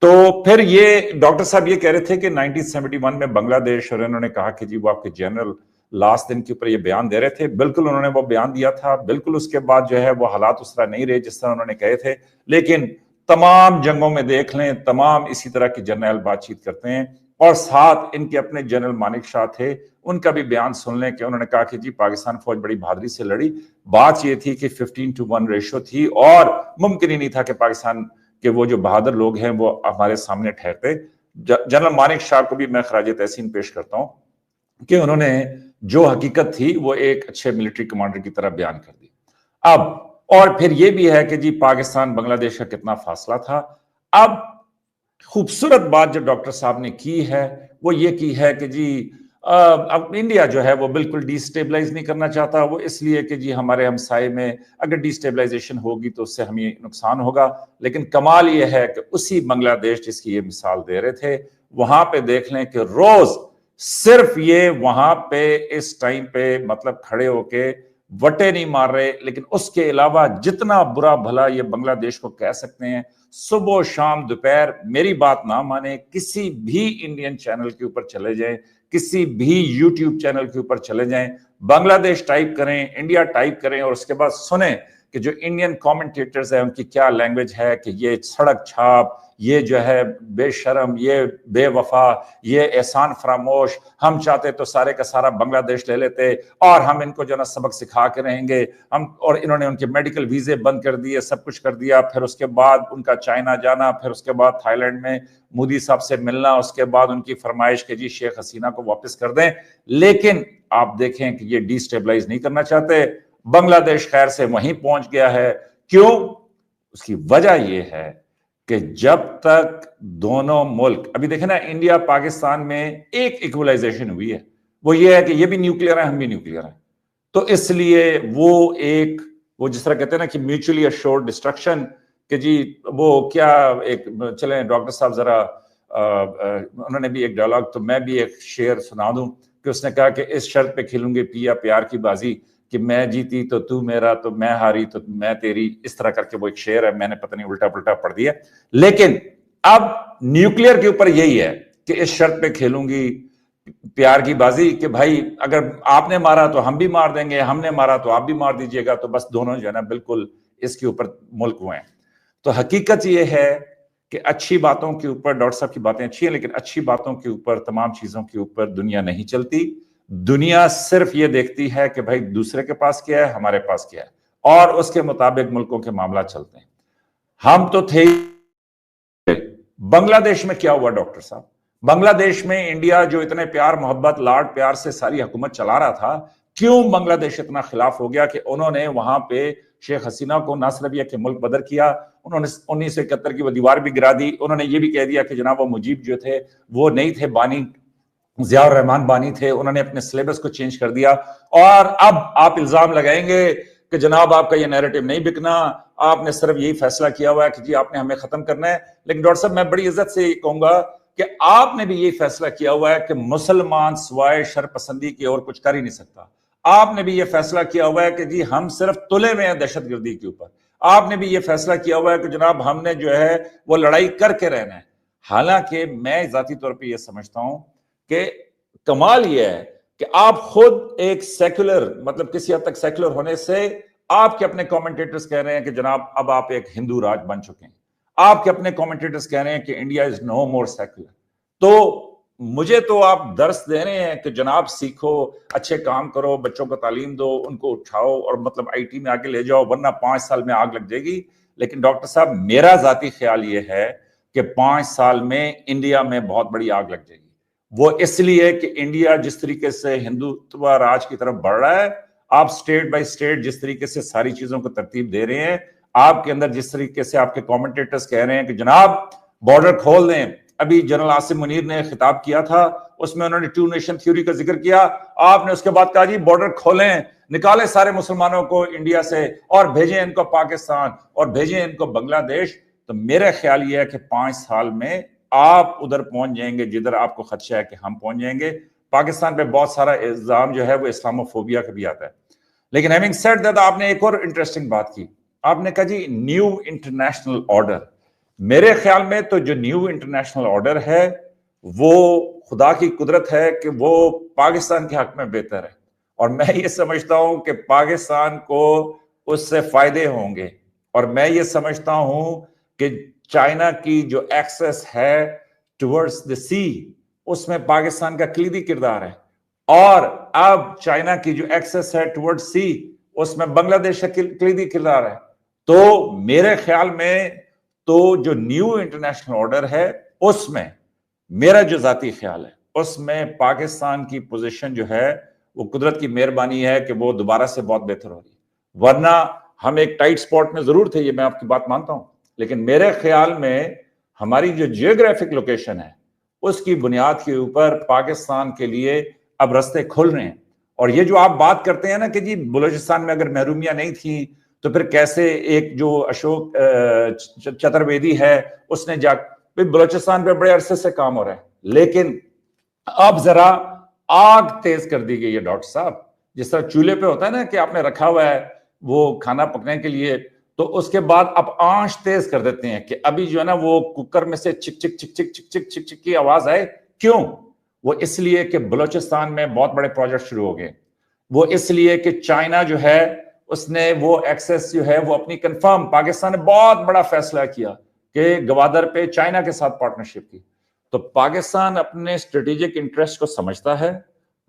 तो फिर ये डॉक्टर साहब ये कह रहे थे कि 1971 में बांग्लादेश, और इन्होंने कहा कि जी वो आपके जनरल लास्ट दिन के ऊपर ये बयान दे रहे थे। बिल्कुल उन्होंने वो बयान दिया था, बिल्कुल उसके बाद जो है वो हालात उस तरह नहीं रहे जिस तरह उन्होंने कहे थे। लेकिन तमाम जंगों में देख लें, तमाम इसी तरह की जर्नल बातचीत करते हैं, और साथ इनके अपने जनरल मानिक शाह थे, उनका भी बयान सुन लें कि उन्होंने कहा कि जी पाकिस्तान फौज बड़ी बहादुरी से लड़ी। बात ये थी कि 15-1 रेशो थी और मुमकिन ही नहीं था कि पाकिस्तान के वो जो बहादुर लोग हैं वो हमारे सामने ठहरते। जनरल मानिक शाह को भी मैं खराज तहसीन पेश करता हूं कि उन्होंने जो हकीकत थी वो एक अच्छे मिलिट्री कमांडर की तरह बयान कर दी। अब और फिर ये भी है कि जी पाकिस्तान बांग्लादेश का कितना फासला था। अब खूबसूरत बात जो डॉक्टर साहब ने की है वो ये की है कि जी अब इंडिया जो है वो बिल्कुल डिस्टेबलाइज नहीं करना चाहता। वो इसलिए कि जी हमारे हमसाए में अगर डिस्टेबलाइजेशन होगी तो उससे हमें नुकसान होगा। लेकिन कमाल ये है कि उसी बांग्लादेश जिसकी ये मिसाल दे रहे थे, वहां पे देख लें कि रोज सिर्फ ये वहां पे इस टाइम पे मतलब खड़े होके वटे नहीं मार रहे, लेकिन उसके अलावा जितना बुरा भला ये बांग्लादेश को कह सकते हैं, सुबह शाम दोपहर, मेरी बात ना माने, किसी भी इंडियन चैनल के ऊपर चले जाएं, किसी भी यूट्यूब चैनल के ऊपर चले जाएं, बांग्लादेश टाइप करें, इंडिया टाइप करें और उसके बाद सुने कि जो इंडियन कमेंटेटर्स हैं उनकी क्या लैंग्वेज है, कि ये सड़क छाप, ये जो है बेशरम, ये बेवफा, ये एहसान फरामोश, हम चाहते तो सारे का सारा बांग्लादेश ले लेते और हम इनको जो ना सबक सिखा के रहेंगे हम, और इन्होंने उनके मेडिकल वीजे बंद कर दिए, सब कुछ कर दिया, फिर उसके बाद उनका चाइना जाना, फिर उसके बाद थाईलैंड में मोदी साहब से मिलना, उसके बाद उनकी फरमाइश के जी शेख हसीना को वापस कर दें। लेकिन आप देखें कि ये डिस्टेबलाइज नहीं करना चाहते। बांग्लादेश खैर से वहीं पहुंच गया है। क्यों? उसकी वजह यह है कि जब तक दोनों मुल्क, अभी देखें ना, इंडिया पाकिस्तान में एक इक्वलाइजेशन हुई है, वो ये है कि ये भी न्यूक्लियर है, हम भी न्यूक्लियर हैं, तो इसलिए वो जिस तरह कहते हैं ना कि म्यूचुअली अश्योर्ड डिस्ट्रक्शन, कि जी वो क्या एक, चले डॉक्टर साहब जरा उन्होंने भी एक डायलॉग, तो मैं भी एक शेर सुना दूं कि उसने कहा कि इस शर्त पे खेलूंगे पिया प्यार की बाजी, कि मैं जीती तो तू मेरा, तो मैं हारी तो मैं तेरी, इस तरह करके वो एक शेर है, मैंने पता नहीं उल्टा पुल्टा पढ़ दिया। लेकिन अब न्यूक्लियर के ऊपर यही है कि इस शर्त पे खेलूंगी प्यार की बाजी कि भाई अगर आपने मारा तो हम भी मार देंगे, हमने मारा तो आप भी मार दीजिएगा, तो बस दोनों जो है ना बिल्कुल इसके ऊपर मुल्क हुए हैं। तो हकीकत यह है कि अच्छी बातों के ऊपर, डॉक्टर साहब की बातें अच्छी हैं, लेकिन अच्छी बातों के ऊपर, तमाम चीजों के ऊपर दुनिया नहीं चलती। दुनिया सिर्फ ये देखती है कि भाई दूसरे के पास क्या है, हमारे पास क्या है, और उसके मुताबिक मुल्कों के मामला चलते हैं। हम तो थे। बांग्लादेश में क्या हुआ डॉक्टर साहब? बांग्लादेश में इंडिया जो इतने प्यार मोहब्बत लाड प्यार से सारी हुकूमत चला रहा था, क्यों बांग्लादेश इतना खिलाफ हो गया कि उन्होंने वहां पे शेख हसीना को ना सिर्फ यह कि मुल्क बदर किया, उन्होंने 1971 की वो दीवार भी गिरा दी। उन्होंने ये भी कह दिया कि जनाब वो मुजीब जो थे वो नहीं थे बानी, जियाउर रहमान बानी थे, उन्होंने अपने सिलेबस को चेंज कर दिया। और अब आप इल्जाम लगाएंगे कि जनाब आपका ये नैरेटिव नहीं बिकना, आपने सिर्फ यही फैसला किया हुआ है कि जी आपने हमें खत्म करना है। लेकिन डॉक्टर साहब मैं बड़ी इज्जत से कहूंगा कि आपने भी यही फैसला किया हुआ है कि मुसलमान सिवाय शरपसंदी की और कुछ कर ही नहीं सकता। आपने भी ये फैसला किया हुआ है कि जी हम सिर्फ तुले में हैं दहशतगर्दी के ऊपर। आपने भी ये फैसला किया हुआ है कि जनाब हमने जो है वो लड़ाई करके रहना है। हालांकि मैं जाती तौर पे ये समझता हूं कि कमाल ये है कि आप खुद एक सेक्युलर, मतलब किसी हद तक सेक्युलर होने से आपके अपने कमेंटेटर्स कह रहे हैं कि जनाब अब आप एक हिंदू राज बन चुके हैं। आपके अपने कमेंटेटर्स कह रहे हैं कि India is no more secular. तो मुझे तो आप दर्स दे रहे हैं कि जनाब सीखो, अच्छे काम करो, बच्चों को तालीम दो, उनको उठाओ और मतलब आईटी में आगे ले जाओ, वरना 5 साल में आग लग जाएगी। लेकिन डॉक्टर साहब मेरा जाती ख्याल ये है कि 5 साल में इंडिया में बहुत बड़ी आग लग जाएगी। वो इसलिए कि इंडिया जिस तरीके से हिंदुत्व राज की तरफ बढ़ रहा है, आप स्टेट बाय स्टेट जिस तरीके से सारी चीजों को तरतीब दे रहे हैं, आपके अंदर जिस तरीके से आपके कमेंटेटर्स कह रहे हैं कि जनाब बॉर्डर खोल दें। अभी जनरल आसिम मुनीर ने खिताब किया था, उसमें उन्होंने 2 नेशन थ्योरी का जिक्र किया। आपने उसके बाद कहा जी बॉर्डर खोलें, निकालें सारे मुसलमानों को इंडिया से और भेजें इनको पाकिस्तान और भेजें इनको बांग्लादेश। तो मेरा ख्याल यह है कि 5 साल में आप उधर पहुंच जाएंगे जिधर आपको खदशा है कि हम पहुंच जाएंगे। पाकिस्तान पे बहुत सारा इल्जाम जो है वो इस्लामोफोबिया का भी आता है। लेकिन हैविंग सेड दैट, आपने एक और इंटरेस्टिंग बात की, आपने कहा जी न्यू इंटरनेशनल ऑर्डर। मेरे ख्याल में तो जो न्यू इंटरनेशनल ऑर्डर है वो खुदा की कुदरत है कि वो पाकिस्तान के हक में बेहतर है, और मैं ये समझता हूं कि पाकिस्तान को उससे फायदे होंगे। और मैं ये समझता हूं कि चाइना की जो एक्सेस है टुवर्ड्स द सी, उसमें पाकिस्तान का कलीदी किरदार है, और अब चाइना की जो एक्सेस है टुवर्ड्स सी, उसमें बांग्लादेश का कलीदी किरदार है। तो मेरे ख्याल में तो जो न्यू इंटरनेशनल ऑर्डर है उसमें, मेरा जो जाती ख्याल है उसमें पाकिस्तान की पोजीशन जो है वो कुदरत की मेहरबानी है कि वो दोबारा से बहुत बेहतर हो रही है। वरना हम एक टाइट स्पॉट में जरूर थे, ये मैं आपकी बात मानता हूं, लेकिन मेरे ख्याल में हमारी जो जियोग्राफिक लोकेशन है उसकी बुनियाद के ऊपर पाकिस्तान के लिए अब रास्ते खुल रहे हैं। और ये जो आप बात करते हैं ना कि जी बलूचिस्तान में अगर महरूमियां नहीं थी तो फिर कैसे एक जो अशोक चतुर्वेदी है उसने बलूचिस्तान पे बड़े अरसे से काम हो रहा है, लेकिन अब जरा आग तेज कर दी गई है डॉक्टर साहब। जिस तरह चूल्हे पे होता है ना कि आपने रखा हुआ है वो खाना पकने के लिए, तो उसके बाद आप आंच तेज कर देते हैं कि अभी जो है ना वो कुकर में से चिक चिक चिक चिक चिक चिक चिक चिक की आवाज आए। क्यों? वो इसलिए कि बलूचिस्तान में बहुत बड़े प्रोजेक्ट शुरू हो गए, वो इसलिए कि चाइना जो है उसने वो एक्सेस जो है वो अपनी कंफर्म, पाकिस्तान ने बहुत बड़ा फैसला किया कि गवादर पे चाइना के साथ पार्टनरशिप की। तो पाकिस्तान अपने स्ट्रेटेजिक इंटरेस्ट को समझता है,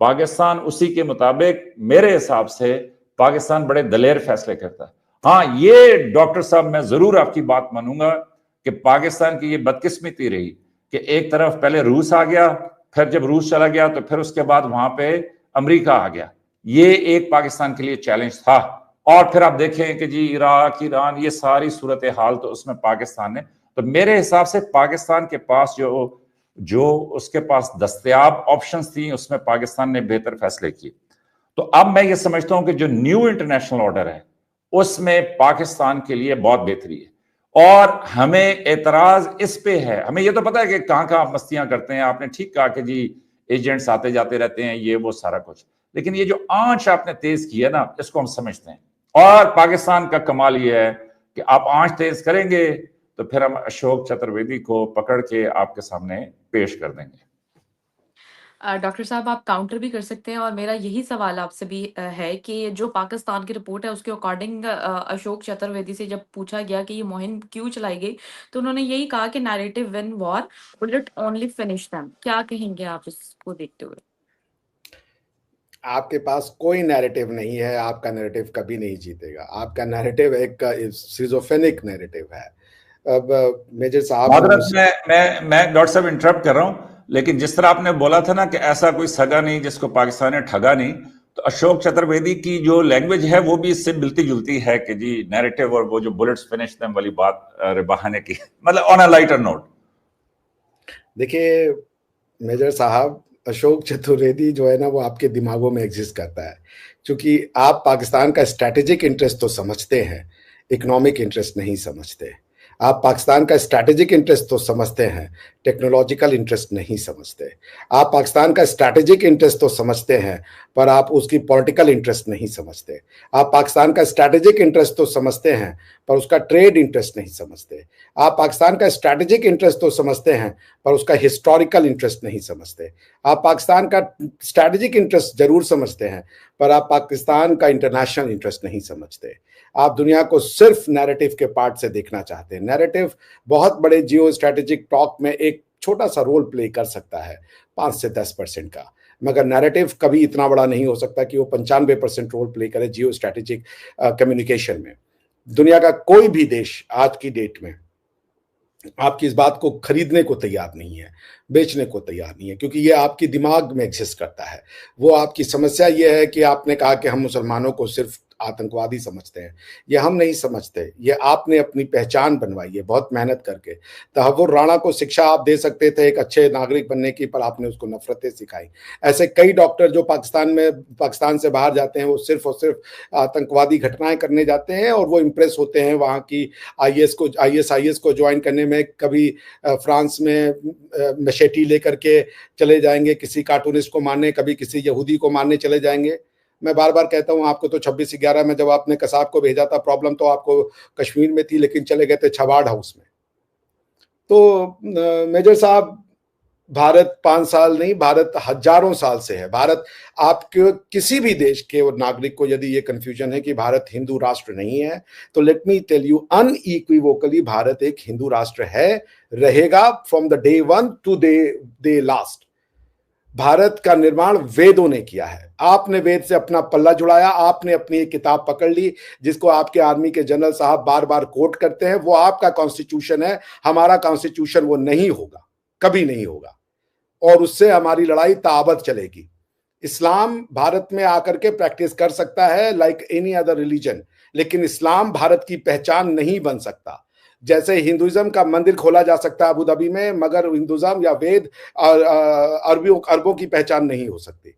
पाकिस्तान उसी के मुताबिक मेरे हिसाब से पाकिस्तान बड़े दलेर फैसले करता है। हाँ, ये डॉक्टर साहब मैं जरूर आपकी बात मानूंगा कि पाकिस्तान की ये बदकिस्मती रही कि एक तरफ पहले रूस आ गया, फिर जब रूस चला गया तो फिर उसके बाद वहां पे अमेरिका आ गया। ये एक पाकिस्तान के लिए चैलेंज था। और फिर आप देखें कि जी इराक, ईरान, ये सारी सूरत हाल तो उसमें पाकिस्तान ने, तो मेरे हिसाब से पाकिस्तान के पास जो उसके पास दस्तयाब ऑप्शंस थी उसमें पाकिस्तान ने बेहतर फैसले किए। तो अब मैं ये समझता हूं कि जो न्यू इंटरनेशनल ऑर्डर है उसमें पाकिस्तान के लिए बहुत बेहतरी है। और हमें एतराज इस पे है, हमें ये तो पता है कि कहां कहां मस्तियां करते हैं, आपने ठीक कहा कि जी एजेंट्स आते जाते रहते हैं, ये वो सारा कुछ, लेकिन ये जो आंच आपने तेज की है ना, इसको हम समझते हैं। और पाकिस्तान का कमाल ये है कि आप आंच तेज करेंगे तो फिर हम अशोक चतुर्वेदी को पकड़ के आपके सामने पेश कर देंगे। डॉक्टर साहब आप काउंटर भी कर सकते हैं और मेरा यही सवाल आपसे भी है कि जो पाकिस्तान की रिपोर्ट है उसके अकॉर्डिंग अशोक चतुर्वेदी से जब पूछा गया कि ये मुहिम क्यों चलाई गई, तो उन्होंने यही कहा कि narrative win war, bullet only finish them. क्या कहेंगे आप इसको देखते हुए? आपके पास कोई नैरेटिव नहीं है, आपका नैरेटिव कभी नहीं जीतेगा। आपका नैरेटिव एक सिजोफेनिक नैरेटिव है। अब मेजर साहब मादरत मैं डॉक्टर साहब इंटरप्ट कर रहा हूं, लेकिन जिस तरह आपने बोला था ना कि ऐसा कोई सगा नहीं जिसको पाकिस्तान ने ठगा नहीं, तो अशोक चतुर्वेदी की जो लैंग्वेज है वो भी इससे मिलती जुलती है कि जी नैरेटिव और वो जो बुलेट्स फिनिश देम वाली बात बहाने की, मतलब ऑन अ लाइटर नोट। देखिए मेजर साहब, अशोक चतुर्वेदी जो है ना वो आपके दिमागों में एग्जिस्ट करता है, क्योंकि आप पाकिस्तान का स्ट्रैटेजिक इंटरेस्ट तो समझते हैं, इकोनॉमिक इंटरेस्ट नहीं समझते। आप पाकिस्तान का स्ट्रैटेजिक इंटरेस्ट तो समझते हैं, टेक्नोलॉजिकल इंटरेस्ट नहीं समझते। आप पाकिस्तान का स्ट्रैटेजिक इंटरेस्ट तो समझते हैं, पर आप उसकी पॉलिटिकल इंटरेस्ट नहीं समझते। आप पाकिस्तान का स्ट्रैटेजिक इंटरेस्ट तो समझते हैं, पर उसका ट्रेड इंटरेस्ट नहीं समझते। आप पाकिस्तान का स्ट्रैटेजिक इंटरेस्ट तो समझते हैं, पर उसका हिस्टोरिकल इंटरेस्ट नहीं समझते। आप पाकिस्तान का स्ट्रैटेजिक इंटरेस्ट जरूर समझते हैं, पर आप पाकिस्तान का इंटरनेशनल इंटरेस्ट नहीं समझते। आप दुनिया को सिर्फ नैरेटिव के पार्ट से देखना चाहते हैं। नैरेटिव बहुत बड़े जियो स्ट्रैटेजिक टॉक में एक छोटा सा रोल प्ले कर सकता है, 5 से 10% का, मगर नैरेटिव कभी इतना बड़ा नहीं हो सकता कि वो 95% रोल प्ले करे जियो स्ट्रैटेजिक कम्युनिकेशन में। दुनिया का कोई भी देश आज की डेट में आपकी इस बात को खरीदने को तैयार नहीं है, बेचने को तैयार नहीं है, क्योंकि ये आपके दिमाग में एग्जिस्ट करता है। वो आपकी समस्या ये है कि आपने कहा कि हम मुसलमानों को सिर्फ आतंकवादी समझते हैं। ये हम नहीं समझते, ये आपने अपनी पहचान बनवाई है बहुत मेहनत करके। तहव्वुर राणा को शिक्षा आप दे सकते थे एक अच्छे नागरिक बनने की, पर आपने उसको नफरतें सिखाई। ऐसे कई डॉक्टर जो पाकिस्तान से बाहर जाते हैं, वो सिर्फ और सिर्फ आतंकवादी घटनाएं करने जाते हैं और वो इम्प्रेस होते हैं वहाँ की आईएस को ज्वाइन करने में। कभी फ्रांस में मशेटी लेकर के चले जाएंगे किसी कार्टूनिस्ट को मारने, कभी किसी यहूदी को मारने चले जाएंगे। मैं बार बार कहता हूं, आपको तो 26/11 में जब आपने कसाब को भेजा था, प्रॉब्लम तो आपको कश्मीर में थी, लेकिन चले गए थे छबाड़ हाउस में। तो मेजर साहब, भारत 5 साल नहीं, भारत हजारों साल से है। भारत, आपके किसी भी देश के नागरिक को यदि ये कंफ्यूजन है कि भारत हिंदू राष्ट्र नहीं है, तो let me tell you unequivocally, Bharat एक हिंदू राष्ट्र है, रहेगा from the day 1 to day last. Bharat का निर्माण वेदों ने किया है। आपने वेद से अपना पल्ला जुड़ाया, आपने अपनी एक किताब पकड़ ली जिसको आपके आर्मी के जनरल साहब बार बार कोट करते हैं, वो आपका कॉन्स्टिट्यूशन है। हमारा कॉन्स्टिट्यूशन वो नहीं होगा, कभी नहीं होगा, और उससे हमारी लड़ाई ताबत चलेगी। इस्लाम भारत में आकर के प्रैक्टिस कर सकता है लाइक एनी अदर रिलीजन, लेकिन इस्लाम भारत की पहचान नहीं बन सकता। जैसे हिंदुइज्म का मंदिर खोला जा सकता है अबू धाबी में, मगर हिंदुइज्म या वेद अरबों की पहचान नहीं हो सकती।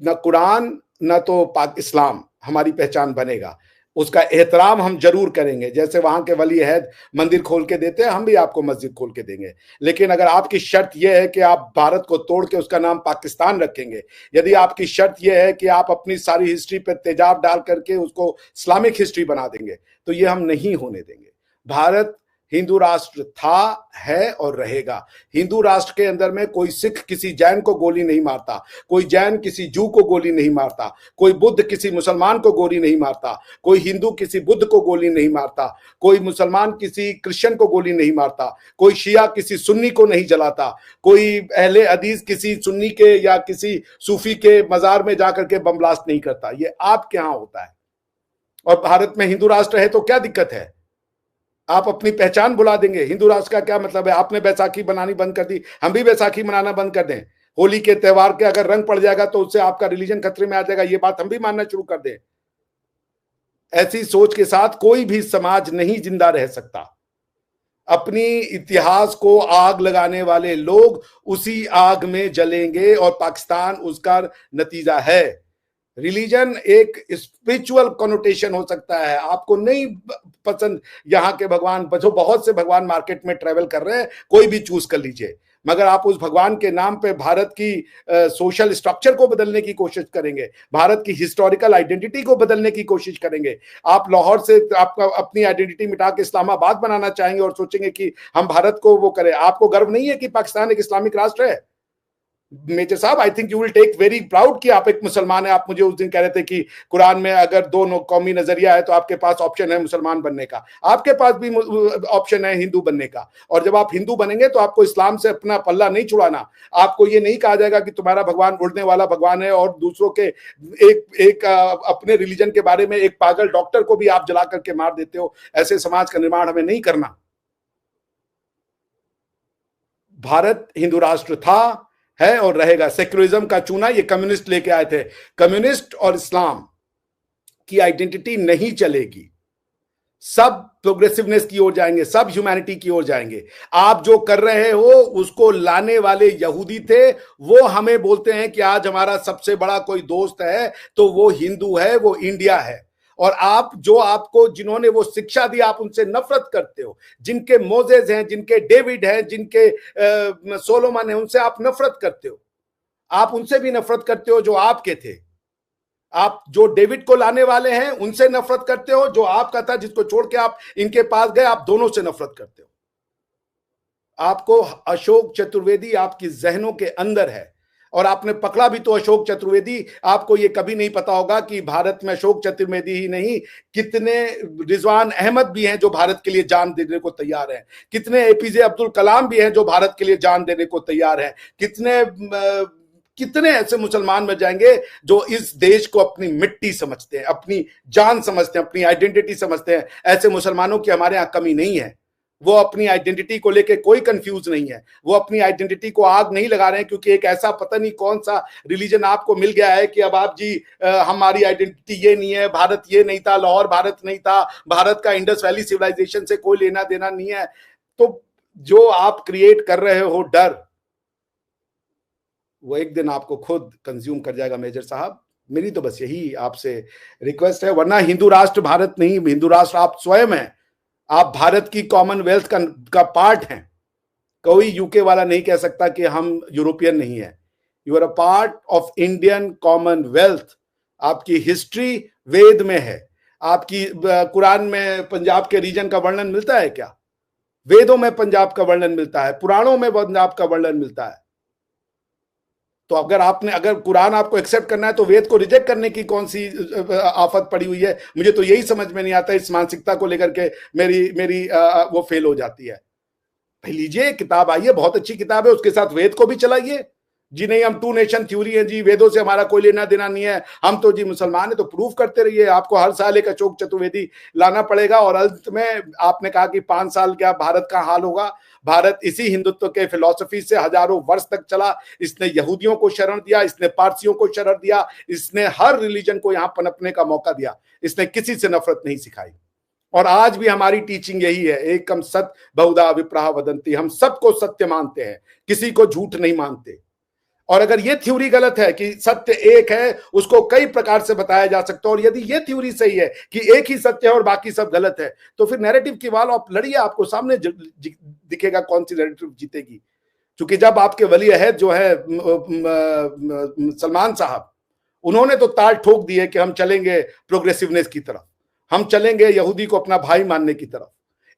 न कुरान न तो पाक इस्लाम हमारी पहचान बनेगा। उसका एहतराम हम जरूर करेंगे। जैसे वहां के वली अहद मंदिर खोल के देते हैं, हम भी आपको मस्जिद खोल के देंगे। लेकिन अगर आपकी शर्त यह है कि आप भारत को तोड़ के उसका नाम पाकिस्तान रखेंगे, यदि आपकी शर्त यह है कि आप अपनी सारी हिस्ट्री पर तेजाब डाल करके उसको इस्लामिक हिस्ट्री बना देंगे, तो ये हम नहीं होने देंगे। भारत हिंदू राष्ट्र था, है और रहेगा। हिंदू राष्ट्र के अंदर में कोई सिख किसी जैन को गोली नहीं मारता, कोई जैन किसी जू को गोली नहीं मारता, कोई बुद्ध किसी मुसलमान को गोली नहीं मारता, कोई हिंदू किसी बुद्ध को गोली नहीं मारता, कोई मुसलमान किसी क्रिश्चियन को गोली नहीं मारता, कोई शिया किसी सुन्नी को नहीं जलाता, कोई अहले हदीस किसी सुन्नी के या किसी सूफी के मजार में जाकर के बम ब्लास्ट नहीं करता। ये आपके यहां होता है। और भारत में हिंदू राष्ट्र है तो क्या दिक्कत है? आप अपनी पहचान भुला देंगे। हिंदू राष्ट्र का क्या मतलब है? आपने बैसाखी बनानी बंद कर दी, हम भी बैसाखी मनाना बंद कर दें। होली के त्योहार के अगर रंग पड़ जाएगा तो उससे आपका रिलीजन खतरे में आ जाएगा, ये बात हम भी मानना शुरू कर दें। ऐसी सोच के साथ कोई भी समाज नहीं जिंदा रह सकता। अपनी इतिहास को आग लगाने वाले लोग उसी आग में जलेंगे और पाकिस्तान उसका नतीजा है। रिलीजन एक स्पिरिचुअल कॉनोटेशन हो सकता है, आपको नहीं पसंद यहाँ के भगवान, जो बहुत से भगवान मार्केट में ट्रेवल कर रहे हैं, कोई भी चूज कर लीजिए, मगर आप उस भगवान के नाम पे भारत की सोशल स्ट्रक्चर को बदलने की कोशिश करेंगे, भारत की हिस्टोरिकल आइडेंटिटी को बदलने की कोशिश करेंगे। आप लाहौर से आपका अपनी आइडेंटिटी मिटा के इस्लामाबाद बनाना चाहेंगे और सोचेंगे कि हम भारत को वो करें। आपको गर्व नहीं है कि पाकिस्तान एक इस्लामिक राष्ट्र है? मेजर साहब, I think you will take very proud कि आप एक मुसलमान हैं। आप मुझे उस दिन कह रहे थे कि कुरान में अगर दो कौमी नजरिया है तो आपके पास ऑप्शन है मुसलमान बनने का, आपके पास भी ऑप्शन है हिंदू बनने का। और जब आप हिंदू बनेंगे तो आपको इस्लाम से अपना पल्ला नहीं छुड़ाना। आपको ये नहीं कहा जाएगा कि तुम्हारा भगवान उड़ने वाला भगवान है और दूसरों के एक अपने रिलीजन के बारे में एक पागल डॉक्टर को भी आप जला करके मार देते हो। ऐसे समाज का निर्माण हमें नहीं करना। भारत हिंदू राष्ट्र था, है और रहेगा। सेक्युलरिज्म का चूना ये कम्युनिस्ट लेके आए थे। कम्युनिस्ट और इस्लाम की आइडेंटिटी नहीं चलेगी। सब प्रोग्रेसिवनेस की ओर जाएंगे, सब ह्यूमैनिटी की ओर जाएंगे। आप जो कर रहे हो उसको लाने वाले यहूदी थे, वो हमें बोलते हैं कि आज हमारा सबसे बड़ा कोई दोस्त है तो वो हिंदू है, वो इंडिया है। और आप जो आपको जिन्होंने वो शिक्षा दी, आप उनसे नफरत करते हो। जिनके मोजेस हैं, जिनके डेविड हैं, जिनके सोलोमन हैं, उनसे आप नफरत करते हो। आप उनसे भी नफरत करते हो जो आपके थे। आप जो डेविड को लाने वाले हैं उनसे नफरत करते हो, जो आपका था जिसको छोड़ के आप इनके पास गए, आप दोनों से नफरत करते हो। आपको अशोक चतुर्वेदी आपकी जहनों के अंदर है और आपने पकड़ा भी तो अशोक चतुर्वेदी। आपको ये कभी नहीं पता होगा कि भारत में अशोक चतुर्वेदी ही नहीं, कितने रिजवान अहमद भी हैं जो भारत के लिए जान देने को तैयार हैं, कितने एपीजे अब्दुल कलाम भी हैं जो भारत के लिए जान देने को तैयार हैं, कितने ऐसे मुसलमान मिल जाएंगे जो इस देश को अपनी मिट्टी समझते हैं, अपनी जान समझते हैं, अपनी आइडेंटिटी समझते हैं। ऐसे मुसलमानों की हमारे यहाँ कमी नहीं है। वो अपनी आइडेंटिटी को लेके कोई कंफ्यूज नहीं है, वो अपनी आइडेंटिटी को आग नहीं लगा रहे हैं क्योंकि एक ऐसा पता नहीं कौन सा रिलीजन आपको मिल गया है कि अब आप जी हमारी आइडेंटिटी ये नहीं है, भारत ये नहीं था, लाहौर भारत नहीं था, भारत का इंडस वैली सिविलाइजेशन से कोई लेना देना नहीं है। तो जो आप क्रिएट कर रहे हो डर, वो एक दिन आपको खुद कंज्यूम कर जाएगा। मेजर साहब, मेरी तो बस यही आपसे रिक्वेस्ट है, वरना हिंदू राष्ट्र भारत नहीं, हिंदू राष्ट्र आप स्वयं हैं। आप भारत की कॉमनवेल्थ का पार्ट हैं। कोई यूके वाला नहीं कह सकता कि हम यूरोपियन नहीं है। You are a part of Indian Commonwealth. आपकी हिस्ट्री वेद में है। आपकी कुरान में पंजाब के रीजन का वर्णन मिलता है क्या? वेदों में पंजाब का वर्णन मिलता है, पुराणों में पंजाब का वर्णन मिलता है। तो अगर कुरान आपको एक्सेप्ट करना है तो वेद को रिजेक्ट करने की कौन सी आफत पड़ी हुई है? मुझे तो यही समझ में नहीं आता। इस मानसिकता को लेकर के मेरी वो फेल हो जाती है। भाई लीजिए, किताब आई है, बहुत अच्छी किताब है, उसके साथ वेद को भी चलाइए। जी नहीं, हम टू नेशन थ्योरी है जी, वेदों से हमारा कोई लेना देना नहीं है, हम तो जी मुसलमान है, तो प्रूफ करते रहिए। आपको हर साल एक अशोक चतुर्वेदी लाना पड़ेगा और अंत में आपने कहा कि 5 साल क्या भारत का हाल होगा। भारत इसी हिंदुत्व के फिलॉसफी से हजारों वर्ष तक चला। इसने यहूदियों को शरण दिया, इसने पारसियों को शरण दिया, इसने हर रिलीजन को यहां पनपने का मौका दिया। इसने किसी से नफरत नहीं सिखाई। और आज भी हमारी टीचिंग यही है, एकम सत्य बहुधा विप्राह वदंती। हम सबको सत्य मानते हैं, किसी को झूठ नहीं मानते। और अगर ये थ्योरी गलत है कि सत्य एक है, उसको कई प्रकार से बताया जा सकता है, और यदि ये थ्योरी सही है कि एक ही सत्य है और बाकी सब गलत है, तो फिर नैरेटिव की वाल आप लड़िए, आपको सामने दिखेगा कौन सी नैरेटिव जीतेगी। क्योंकि जब आपके वली अहद जो है सलमान साहब, उन्होंने तो ताल ठोक दिए कि हम चलेंगे प्रोग्रेसिवनेस की तरफ, हम चलेंगे यहूदी को अपना भाई मानने की तरफ।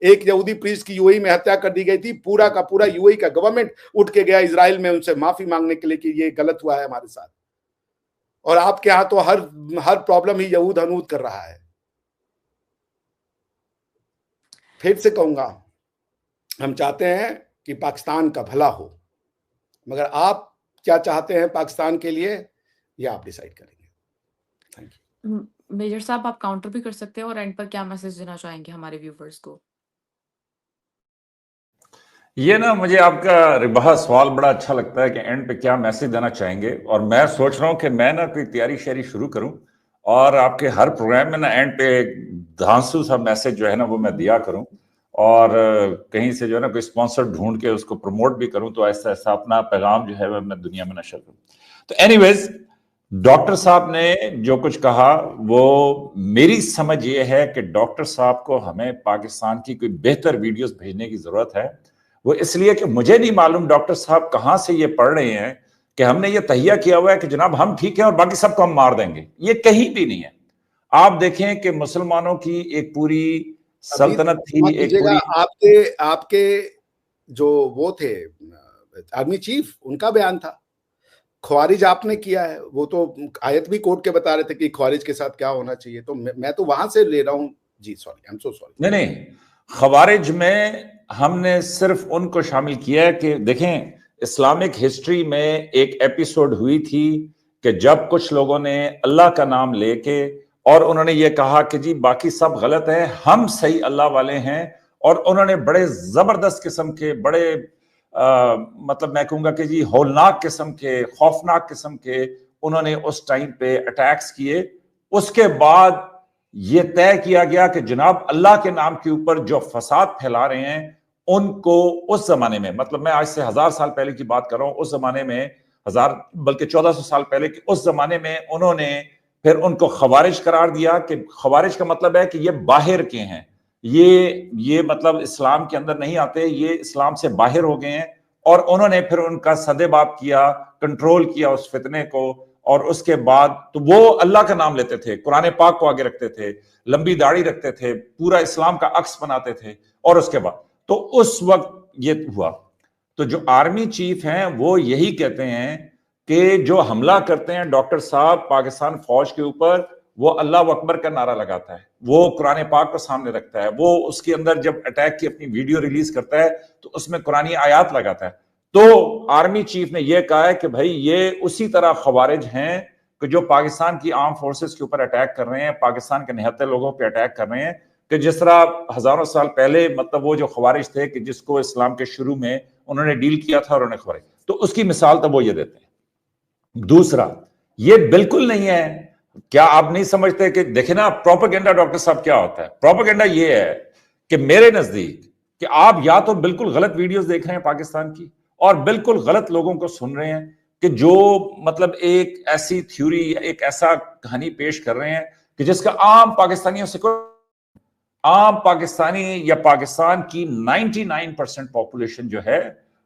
एक यहूदी प्रीस्ट की यूएई में हत्या कर दी गई थी, पूरा का पूरा यूएई का गवर्नमेंट उठ के गया इजराइल में उनसे माफी मांगने के लिए कि ये गलत हुआ है हमारे साथ। और आपके यहां तो हर प्रॉब्लम ही यहूद हनूद कर रहा है। फिर से कहूंगा, हम चाहते हैं कि पाकिस्तान का भला हो, मगर आप क्या चाहते हैं पाकिस्तान के लिए, ये आप डिसाइड करेंगे। Thank you. मेजर साहब, आप काउंटर भी कर सकते हैं, और एंड पर क्या मैसेज देना चाहेंगे हमारे व्यूवर्स को? ये ना, मुझे आपका रिबाह सवाल बड़ा अच्छा लगता है कि एंड पे क्या मैसेज देना चाहेंगे, और मैं सोच रहा हूं कि मैं ना कोई तैयारी शेरी शुरू करूं और आपके हर प्रोग्राम में ना एंड पे धांसू सा मैसेज जो है ना वो मैं दिया करूं, और कहीं से जो है ना कोई स्पॉन्सर ढूंढ के उसको प्रमोट भी करूं, तो ऐसा ऐसा अपना पैगाम जो है मैं दुनिया में नशर करूं। तो एनीवेज, डॉक्टर साहब ने जो कुछ कहा वो मेरी समझ ये है कि डॉक्टर साहब को हमें पाकिस्तान की कोई बेहतर वीडियोस भेजने की जरूरत है। वो इसलिए कि मुझे नहीं मालूम डॉक्टर साहब कहां से ये पढ़ रहे हैं कि हमने ये तहिया किया हुआ है कि जनाब हम ठीक है और बाकी सबको हम मार देंगे। ये कहीं भी नहीं है। आप देखें कि मुसलमानों की एक पूरी सल्तनत थी, एक पूरी, आपके आपके जो वो थे आर्मी चीफ, उनका बयान था। ख्वारिज आपने किया है, वो तो आयत भी कोर्ट के बता रहे थे कि ख्वारिज के साथ क्या होना चाहिए, तो मैं तो वहां से ले रहा हूं जी। Sorry, I am so sorry. नहीं, खवारिज में हमने सिर्फ उनको शामिल किया है कि देखें, इस्लामिक हिस्ट्री में एक एपिसोड हुई थी कि जब कुछ लोगों ने अल्लाह का नाम लेके और उन्होंने ये कहा कि जी बाकी सब गलत है, हम सही अल्लाह वाले हैं, और उन्होंने बड़े जबरदस्त किस्म के, बड़े मतलब मैं कहूंगा कि जी हौलनाक किस्म के, खौफनाक किस्म के उन्होंने उस टाइम पे अटैक्स किए। उसके बाद ये तय किया गया कि जनाब अल्लाह के नाम के ऊपर जो फसाद फैला रहे हैं उनको, उस जमाने में, मतलब मैं आज से 1000 साल पहले की बात कर रहा हूं, उस जमाने में 1000 बल्कि 1400 साल पहले की, उस जमाने में उन्होंने फिर उनको खवारिज करार दिया कि खवारिज का मतलब है कि ये बाहर के हैं, ये मतलब इस्लाम के अंदर नहीं आते, ये इस्लाम से बाहर हो गए हैं। और उन्होंने फिर उनका सदेबाप किया, कंट्रोल किया उस फितने को। और उसके बाद तो वो अल्लाह का नाम लेते थे, कुरान पाक को आगे रखते थे, लंबी दाढ़ी रखते थे, पूरा इस्लाम का अक्स बनाते थे। और उसके बाद तो उस वक्त ये हुआ। तो जो आर्मी चीफ हैं वो यही कहते हैं कि जो हमला करते हैं डॉक्टर साहब पाकिस्तान फौज के ऊपर, वो अल्लाह अकबर का नारा लगाता है, वो कुरान पाक को सामने रखता है, वो उसके अंदर जब अटैक की अपनी वीडियो रिलीज करता है तो उसमें कुरानी आयात लगाता है। तो आर्मी चीफ ने यह कहा है कि भाई ये उसी तरह खवारिज हैं कि जो पाकिस्तान की आर्म फोर्सेस के ऊपर अटैक कर रहे हैं, पाकिस्तान के निहत्ते लोगों पे अटैक कर रहे हैं, कि जिस तरह हजारों साल पहले मतलब वो जो खवारिज थे कि जिसको इस्लाम के शुरू में उन्होंने डील किया था और उन्हें खवारिज, तो उसकी मिसाल तो वो ये देते हैं। दूसरा, ये बिल्कुल नहीं है, क्या आप नहीं समझते कि देखे ना प्रोपेगेंडा डॉक्टर साहब क्या होता है? प्रोपेगेंडा ये है कि मेरे नजदीक कि आप या तो बिल्कुल गलत वीडियोस देख रहे हैं पाकिस्तान की, और बिल्कुल गलत लोगों को सुन रहे हैं कि जो मतलब एक ऐसी थ्योरी या एक ऐसा कहानी पेश कर रहे हैं कि जिसका आम पाकिस्तानियों से कोई, आम पाकिस्तानी या पाकिस्तान की 99% पॉपुलेशन जो है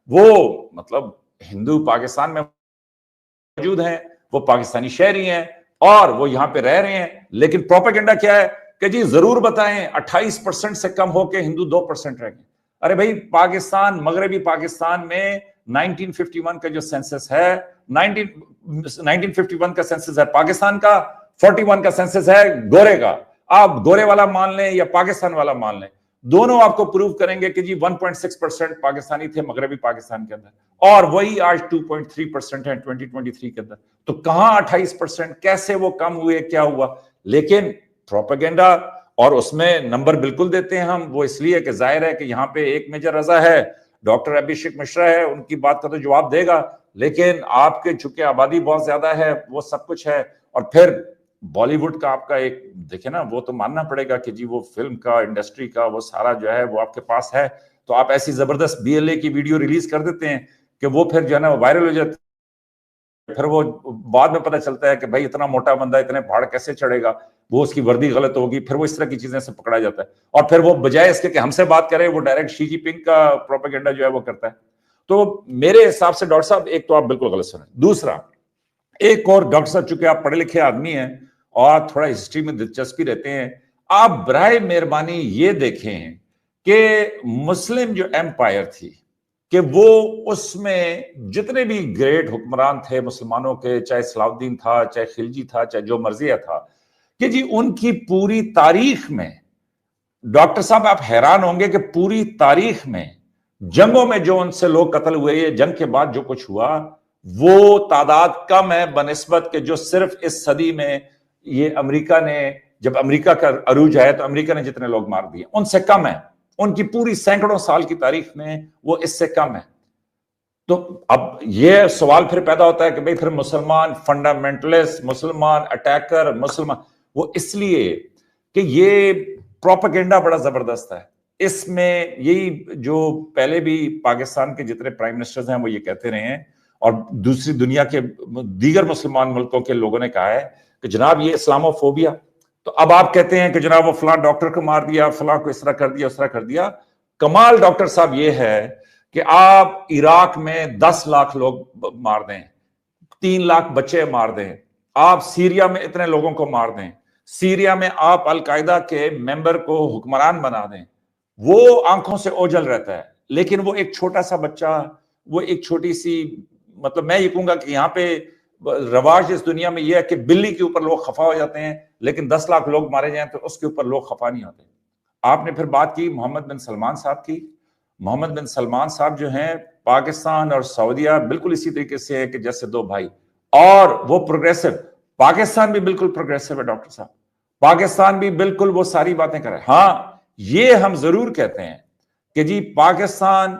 वो मतलब हिंदू पाकिस्तान में मौजूद हैं, वो पाकिस्तानी शहरी हैं और वो यहां पे रह रहे हैं। लेकिन प्रोपेगेंडा क्या है कि जी जरूर बताएं 28% से कम होके हिंदू 2% रह गए। अरे भाई, पाकिस्तान, मगरबी पाकिस्तान में 1951 का जो सेंसस है, 1951 का सेंसस है पाकिस्तान का, 41 का सेंसस है गोरे का। आप गोरे वाला मान लें या पाकिस्तान वाला मान लें, दोनों आपको प्रूव करेंगे कि जी 1.6% पाकिस्तानी थे मगरबी पाकिस्तान के अंदर, और वही आज 2.3% है 2023 के अंदर। तो कहां 28%, कैसे वो कम हुए, क्या हुआ? लेकिन प्रोपेगेंडा, और उसमें नंबर बिल्कुल देते हैं हम, वो इसलिए कि जाहिर है कि यहाँ पे एक मेजर रजा है, डॉक्टर अभिषेक मिश्रा है, उनकी बात का तो जवाब देगा, लेकिन आपके चूंकि आबादी बहुत ज्यादा है, वो सब कुछ है। और फिर बॉलीवुड का आपका एक देखे ना, वो तो मानना पड़ेगा कि जी वो फिल्म का, इंडस्ट्री का वो सारा जो है वो आपके पास है। तो आप ऐसी जबरदस्त BLA की वीडियो रिलीज कर देते हैं कि वो फिर जो है ना वायरल हो जाती फिर वो बाद में पता चलता है कि भाई इतना मोटा बंदा इतने पहाड़ कैसे चढ़ेगा, वो उसकी वर्दी गलत होगी, फिर वो इस तरह की चीजें से पकड़ा जाता है। और फिर वो बजाय इसके कि हमसे बात करे, वो डायरेक्ट शी जिनपिंग का प्रोपेगेंडा जो है वो करता है। तो मेरे हिसाब से डॉक्टर साहब, एक तो आप बिल्कुल गलत सुने, दूसरा एक और डॉक्टर साहब, चूंकि आप पढ़े लिखे आदमी हैं और थोड़ा हिस्ट्री में दिलचस्पी रहते हैं, आप बराए मेहरबानी ये देखें कि मुस्लिम जो एम्पायर थी कि वो उसमें जितने भी ग्रेट हुक्मरान थे मुसलमानों के, चाहे सलाउद्दीन था, चाहे खिलजी था, चाहे जो मर्जी था, कि जी उनकी पूरी तारीख में, डॉक्टर साहब आप हैरान होंगे कि पूरी तारीख में जंगों में जो उनसे लोग कत्ल हुए, ये जंग के बाद जो कुछ हुआ, वो तादाद कम है बनिस्बत के जो सिर्फ इस सदी में ये अमेरिका ने, जब अमेरिका का अरूज आया तो अमेरिका ने जितने लोग मार दिए उनसे कम है। उनकी पूरी सैकड़ों साल की तारीख में वो इससे कम है। तो अब ये सवाल फिर पैदा होता है कि भाई फिर मुसलमान फंडामेंटलिस्ट, मुसलमान अटैकर, मुसलमान, वो इसलिए कि ये प्रोपेगेंडा बड़ा जबरदस्त है। इसमें यही जो पहले भी पाकिस्तान के जितने प्राइम मिनिस्टर्स हैं वो ये कहते रहे हैं, और दूसरी दुनिया के दीगर मुसलमान मुल्कों के लोगों ने कहा है कि जनाब ये इस्लामोफोबिया, तो अब आप कहते हैं कि जनाब वो फलां डॉक्टर को मार दिया, फलां को इस तरह कर दिया, उस तरह कर दिया। कमाल डॉक्टर साहब ये है कि आप इराक में 10 लाख लोग मार दें, 3 लाख बच्चे मार दें, आप सीरिया में इतने लोगों को मार दें, सीरिया में आप अलकायदा के मेंबर को हुक्मरान बना दें, वो आंखों से ओझल रहता है। लेकिन वो एक छोटा सा बच्चा, वो एक छोटी सी, मतलब मैं ये कहूंगा कि यहाँ पे रवाज इस दुनिया में यह है कि बिल्ली के ऊपर लोग खफा हो जाते हैं, लेकिन 10 लाख लोग मारे जाएं तो उसके ऊपर लोग खफा नहीं होते। आपने फिर बात की मोहम्मद बिन सलमान साहब की। मोहम्मद बिन सलमान साहब जो हैं, पाकिस्तान और सऊदीया बिल्कुल इसी तरीके से है कि जैसे दो भाई, और वो प्रोग्रेसिव, पाकिस्तान भी बिल्कुल प्रोग्रेसिव है डॉक्टर साहब, पाकिस्तान भी बिल्कुल वो सारी बातें करे। हाँ, ये हम जरूर कहते हैं कि जी पाकिस्तान,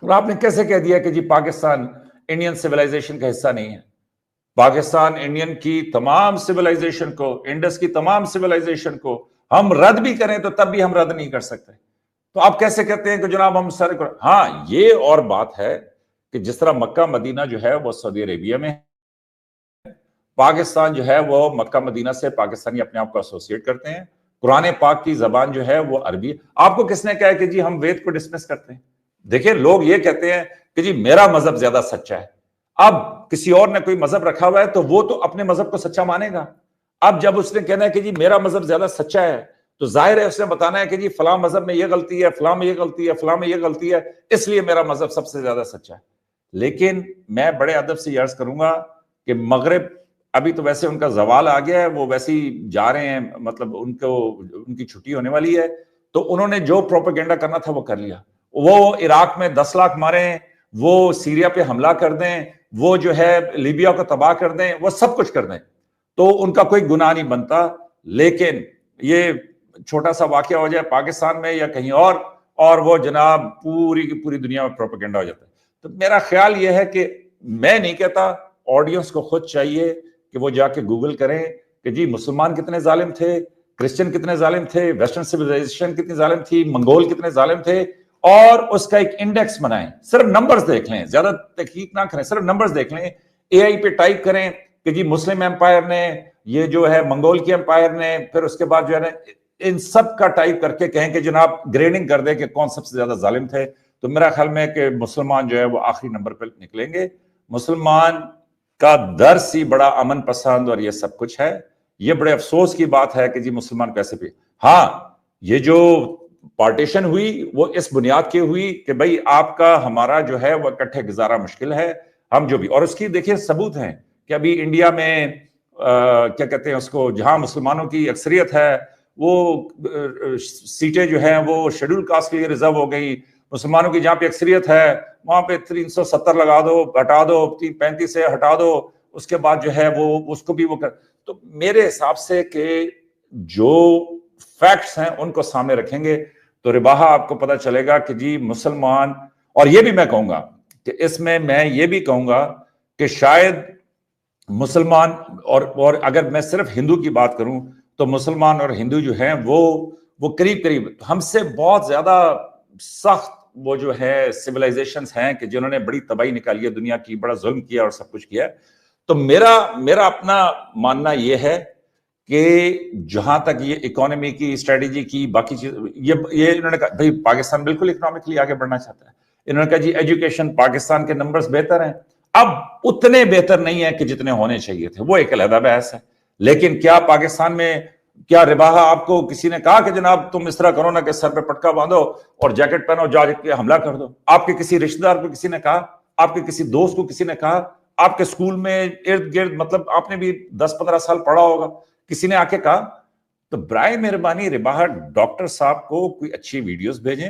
और आपने कैसे कह दिया कि जी पाकिस्तान इंडियन सिविलाइजेशन का हिस्सा नहीं है? पाकिस्तान इंडियन की तमाम सिविलाइजेशन को, इंडस की तमाम सिविलाइजेशन को हम रद्द भी करें तो तब भी हम रद्द नहीं कर सकते। तो आप कैसे कहते हैं कि जनाब हम सारे को? हाँ, ये और बात है कि जिस तरह मक्का मदीना जो है वो सऊदी अरेबिया में है, पाकिस्तान जो है वो मक्का मदीना से पाकिस्तानी अपने आप को एसोसिएट करते हैं, कुरान पाक की जबान जो है वो अरबी। आपको किसने कहा है कि जी हम वेद को डिसमिस करते हैं? देखिए, लोग ये कहते हैं कि जी मेरा मजहब ज्यादा सच्चा है। अब किसी और ने कोई मजहब रखा हुआ है तो वो तो अपने मजहब को सच्चा मानेगा। अब जब उसने कहना है कि जी मेरा मजहब ज्यादा सच्चा है, तो जाहिर है उसने बताना है कि जी फलां मजहब में ये गलती है, फलां में ये गलती है, फलां में ये गलती है, इसलिए मेरा मजहब सबसे ज्यादा सच्चा है। लेकिन मैं बड़े अदब से अर्ज करूंगा कि मगरिब, अभी तो वैसे उनका जवाल आ गया है, वो वैसे ही जा रहे हैं, मतलब उनको उनकी छुट्टी होने वाली है, तो उन्होंने जो प्रोपेगेंडा करना था वो कर लिया। वो इराक में 10 लाख मारे, वो सीरिया पे हमला कर दें, वो जो है लीबिया को तबाह कर दें, वो सब कुछ कर दें, तो उनका कोई गुनाह नहीं बनता। लेकिन ये छोटा सा वाकया हो जाए पाकिस्तान में या कहीं और वो जनाब पूरी की पूरी दुनिया में प्रोपेगेंडा हो जाता है। तो मेरा ख्याल यह है कि मैं नहीं कहता, ऑडियंस को खुद चाहिए कि वो जाके गूगल करें कि जी मुसलमान कितने जालिम थे, क्रिश्चियन कितने जालिम थे, वेस्टर्न सिविलाइजेशन कितनी जालिम थी, मंगोल कितने जालिम थे, और उसका एक इंडेक्स बनाएं। सिर्फ नंबर्स देख लें, ज्यादा तहकीक ना करें, सिर्फ नंबर्स देख लें। एआई पे टाइप करें कि जी मुस्लिम एम्पायर ने, ये जो है मंगोल की एम्पायर ने, फिर उसके बाद जो है ना, इन सब का टाइप करके कहें कि जनाब ग्रेडिंग कर दे कि कौन सबसे ज्यादा जालिम थे, तो मेरा ख्याल में कि मुसलमान जो है वो आखिरी नंबर पर निकलेंगे। मुसलमान का दर्स ही बड़ा अमन पसंद और ये सब कुछ है। ये बड़े अफसोस की बात है कि जी मुसलमान कैसे भी, हाँ, ये जो पार्टीशन हुई वो इस बुनियाद की हुई कि भाई आपका हमारा जो है वो इकट्ठे गुजारा मुश्किल है, हम जो भी, और उसकी देखिए सबूत हैं कि अभी इंडिया में क्या कहते हैं उसको, जहां मुसलमानों की अक्सरियत है, वो सीटें जो हैं वो शेड्यूल कास्ट के लिए रिजर्व हो गई। मुसलमानों की जहां पे अक्सरियत है वहां पे 370 लगा दो, हटा दो, 335 से हटा दो, उसके बाद जो है वो उसको भी वो कर। तो मेरे हिसाब से कि जो फैक्ट्स हैं उनको सामने रखेंगे तो रिबाहा आपको पता चलेगा कि जी मुसलमान, और ये भी मैं कहूंगा कि इसमें मैं ये भी कहूंगा कि शायद मुसलमान और अगर मैं सिर्फ हिंदू की बात करूं तो मुसलमान और हिंदू जो हैं वो करीब करीब हमसे बहुत ज्यादा सख्त वो जो है सिविलाइजेशंस हैं कि जिन्होंने बड़ी तबाही निकाली है दुनिया की, बड़ा जुल्म किया और सब कुछ किया। तो मेरा अपना मानना ये है कि जहां तक ये इकोनॉमी की स्ट्रेटेजी की बाकी चीज, ये इन्होंने कहा भाई पाकिस्तान बिल्कुल इकोनॉमिकली आगे बढ़ना चाहता है। इन्होंने कहा जी एजुकेशन, पाकिस्तान के नंबर्स बेहतर हैं, अब उतने बेहतर नहीं है कि जितने होने चाहिए थे, वो एक अलग बहस है। लेकिन क्या पाकिस्तान में क्या रिबाहा आपको किसी ने कहा कि जनाब तुम इस तरह करो ना कि सर पे पटका बांधो और जैकेट पहनो, जाके हमला कर दो? आपके किसी रिश्तेदार को किसी ने कहा? आपके किसी दोस्त को किसी ने कहा? आपके स्कूल में इर्द गिर्द, मतलब आपने भी 10-15 साल पढ़ा होगा, किसी ने आके कहा? तो बराए मेहरबानी रिबाहा डॉक्टर साहब को कोई अच्छी वीडियोस भेजें।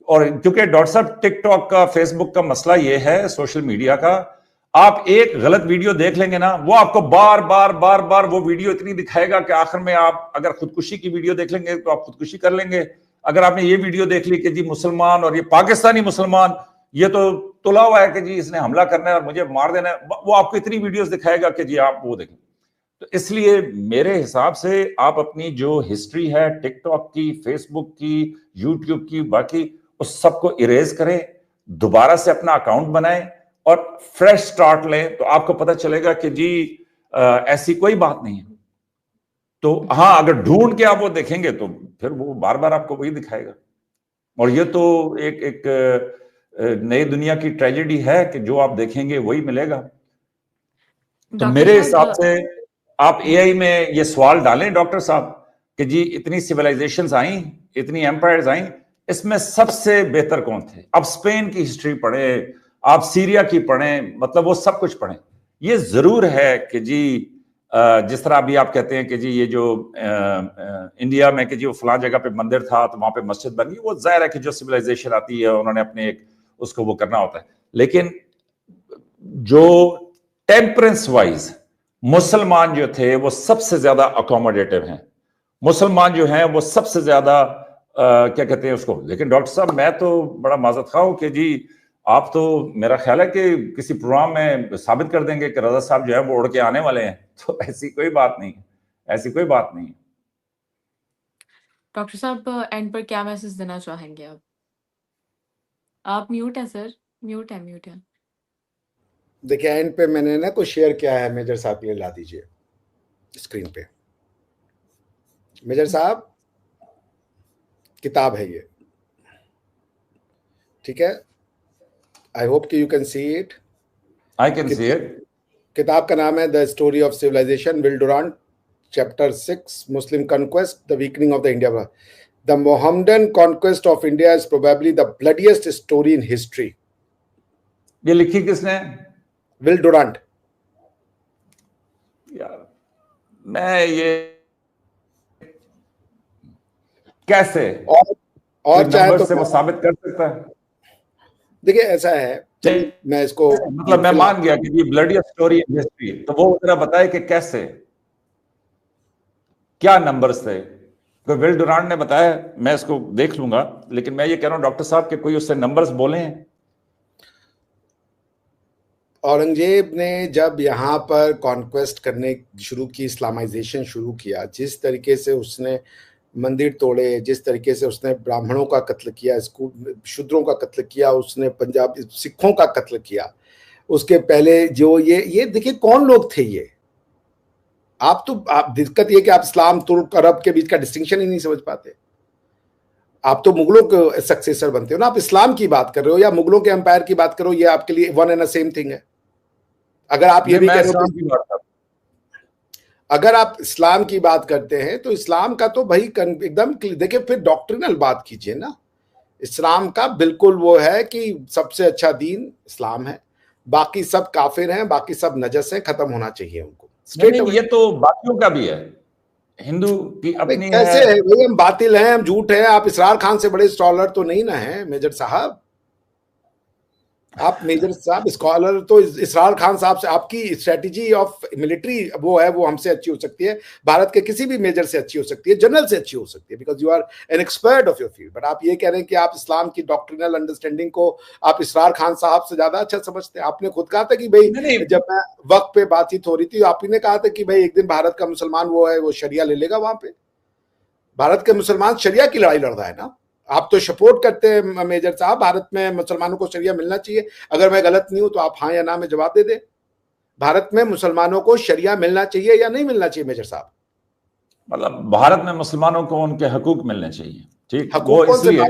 और क्योंकि डॉक्टर साहब टिकटॉक का, फेसबुक का मसला ये है, सोशल मीडिया का, आप एक गलत वीडियो देख लेंगे ना, वो आपको बार बार वो वीडियो इतनी दिखाएगा कि आखिर में आप अगर खुदकुशी की वीडियो देख लेंगे तो आप खुदकुशी कर लेंगे। अगर आपने ये वीडियो देख ली कि जी मुसलमान, और ये पाकिस्तानी मुसलमान, ये तो तुला हुआ है कि जी इसने हमला करना है और मुझे मार देना है, वो आपको इतनी वीडियोस दिखाएगा कि जी आप वो देखें। तो इसलिए मेरे हिसाब से आप अपनी जो हिस्ट्री है टिकटॉक की, फेसबुक की, यूट्यूब की, बाकी उस सबको इरेज करें, दोबारा से अपना अकाउंट बनाएं और फ्रेश स्टार्ट लें, तो आपको पता चलेगा कि जी ऐसी कोई बात नहीं है। तो हाँ, अगर ढूंढ के आप वो देखेंगे तो फिर वो बार बार आपको वही दिखाएगा। और ये तो एक नई दुनिया की ट्रेजेडी है कि जो आप देखेंगे वही मिलेगा। तो मेरे हिसाब से आप एआई में ये सवाल डालें डॉक्टर साहब कि जी इतनी सिविलाइजेशंस आई, इतनी एम्पायर्स आई, इसमें सबसे बेहतर कौन थे? आप स्पेन की हिस्ट्री पढ़ें, आप सीरिया की पढ़ें, मतलब वो सब कुछ पढ़ें। ये जरूर है कि जी जिस तरह अभी आप कहते हैं कि जी ये जो इंडिया में कि जी वो फलां जगह पे मंदिर था तो वहां पे मस्जिद बन गई, वो जाहिर है कि जो सिविलाइजेशन आती है उन्होंने अपने एक उसको वो करना होता है। लेकिन जो टेम्परेंस वाइज मुसलमान जो थे वो सबसे ज्यादा अकोमोडेटिव हैं, मुसलमान जो हैं वो सबसे ज्यादा क्या कहते हैं उसको। लेकिन डॉक्टर साहब मैं तो बड़ा माजरत खा हूं कि जी आप तो मेरा ख्याल है कि किसी प्रोग्राम में साबित कर देंगे कि रजा साहब जो है वो उड़ के आने वाले हैं, तो ऐसी कोई बात नहीं है, ऐसी कोई बात नहीं है। डॉक्टर साहब एंड पर क्या मैसेज देना चाहेंगे आप म्यूट है सर, म्यूट है। देखिए एंड पे मैंने ना कुछ शेयर किया है, मेजर साहब के लिए ला दीजिए स्क्रीन पे। मेजर साहब किताब है ये, ठीक है? आई होप कि you can see it. I can see it. किताब का नाम है the story of civilisation, Will Durant, chapter 6, Muslim conquest, the weakening of the India. The Mohammedan conquest of India is probably the bloodiest story in history. ये लिखी किसने? Will Durant. यार मैं ये कैसे और चाहे तो से वो साबित कर सकता है? देखिए ऐसा है, मैं इसको मतलब मैं मान गया कि ये ब्लडिएस्ट स्टोरी इन हिस्ट्री, तो वो जरा बताए कि कैसे, क्या नंबर्स थे? तो विल डुरांट ने बताया, मैं इसको देख लूंगा, लेकिन मैं ये कह रहा हूं डॉक्टर साहब के कोई उससे नंबर्स बोले हैं? औरंगजेब ने जब यहाँ पर कॉन्क्वेस्ट करने शुरू की, इस्लामाइजेशन शुरू किया, जिस तरीके से उसने मंदिर तोड़े, जिस तरीके से उसने ब्राह्मणों का कत्ल किया, स्कूल शूद्रों का कत्ल किया, उसने पंजाब सिखों का कत्ल किया, उसके पहले जो ये देखिए कौन लोग थे ये। आप दिक्कत ये कि आप इस्लाम, तुर्क, अरब के बीच का डिस्टिंक्शन ही नहीं समझ पाते। आप तो मुगलों के सक्सेसर बनते हो ना, आप इस्लाम की बात कर रहे हो या मुगलों के एम्पायर की बात करो, ये आपके लिए वन एंड सेम थिंग है। अगर आप ये भी कह रहे हो, अगर आप इस्लाम की बात करते हैं तो इस्लाम का तो भाई एकदम देखिए, फिर डॉक्ट्रिनल बात कीजिए ना। इस्लाम का बिल्कुल वो है कि सबसे अच्छा दीन इस्लाम है, बाकी सब काफिर हैं, बाकी सब नजस हैं, खत्म होना चाहिए उनको। ये तो बाकियों का भी है, हिंदू की अपनी कैसे है भाई? हम बातिल हैं, हम झूठ है। आप इसरार खान से बड़े स्कॉलर तो नहीं ना है मेजर साहब? आप मेजर साहब स्कॉलर तो इसरार खान साहब से, आपकी स्ट्रेटजी ऑफ मिलिट्री वो है, वो हमसे अच्छी हो सकती है, भारत के किसी भी मेजर से अच्छी हो सकती है, जनरल से अच्छी हो सकती है, because you are an expert of your field. But आप ये कह रहे हैं कि आप इस्लाम की डॉक्ट्रिनल अंडरस्टैंडिंग को आप इसरार खान साहब से ज्यादा अच्छा समझते हैं। आपने खुद कहा था कि भाई जब मैं वक्त पे बातचीत हो रही थी, आप ही ने कहा था कि भाई एक दिन भारत का मुसलमान वो है वो शरिया ले लेगा। वहां पे भारत के मुसलमान शरिया की लड़ाई लड़ रहा है ना, आप तो सपोर्ट करते हैं मेजर साहब, भारत में मुसलमानों को शरिया मिलना चाहिए। अगर मैं गलत नहीं हूं तो आप हाँ या ना में जवाब दे दें। भारत में मुसलमानों को शरिया मिलना चाहिए या नहीं मिलना चाहिए मेजर साहब? मतलब भारत में मुसलमानों को उनके हकूक मिलने चाहिए, ठीक, वो हकूक कौन से इसलिए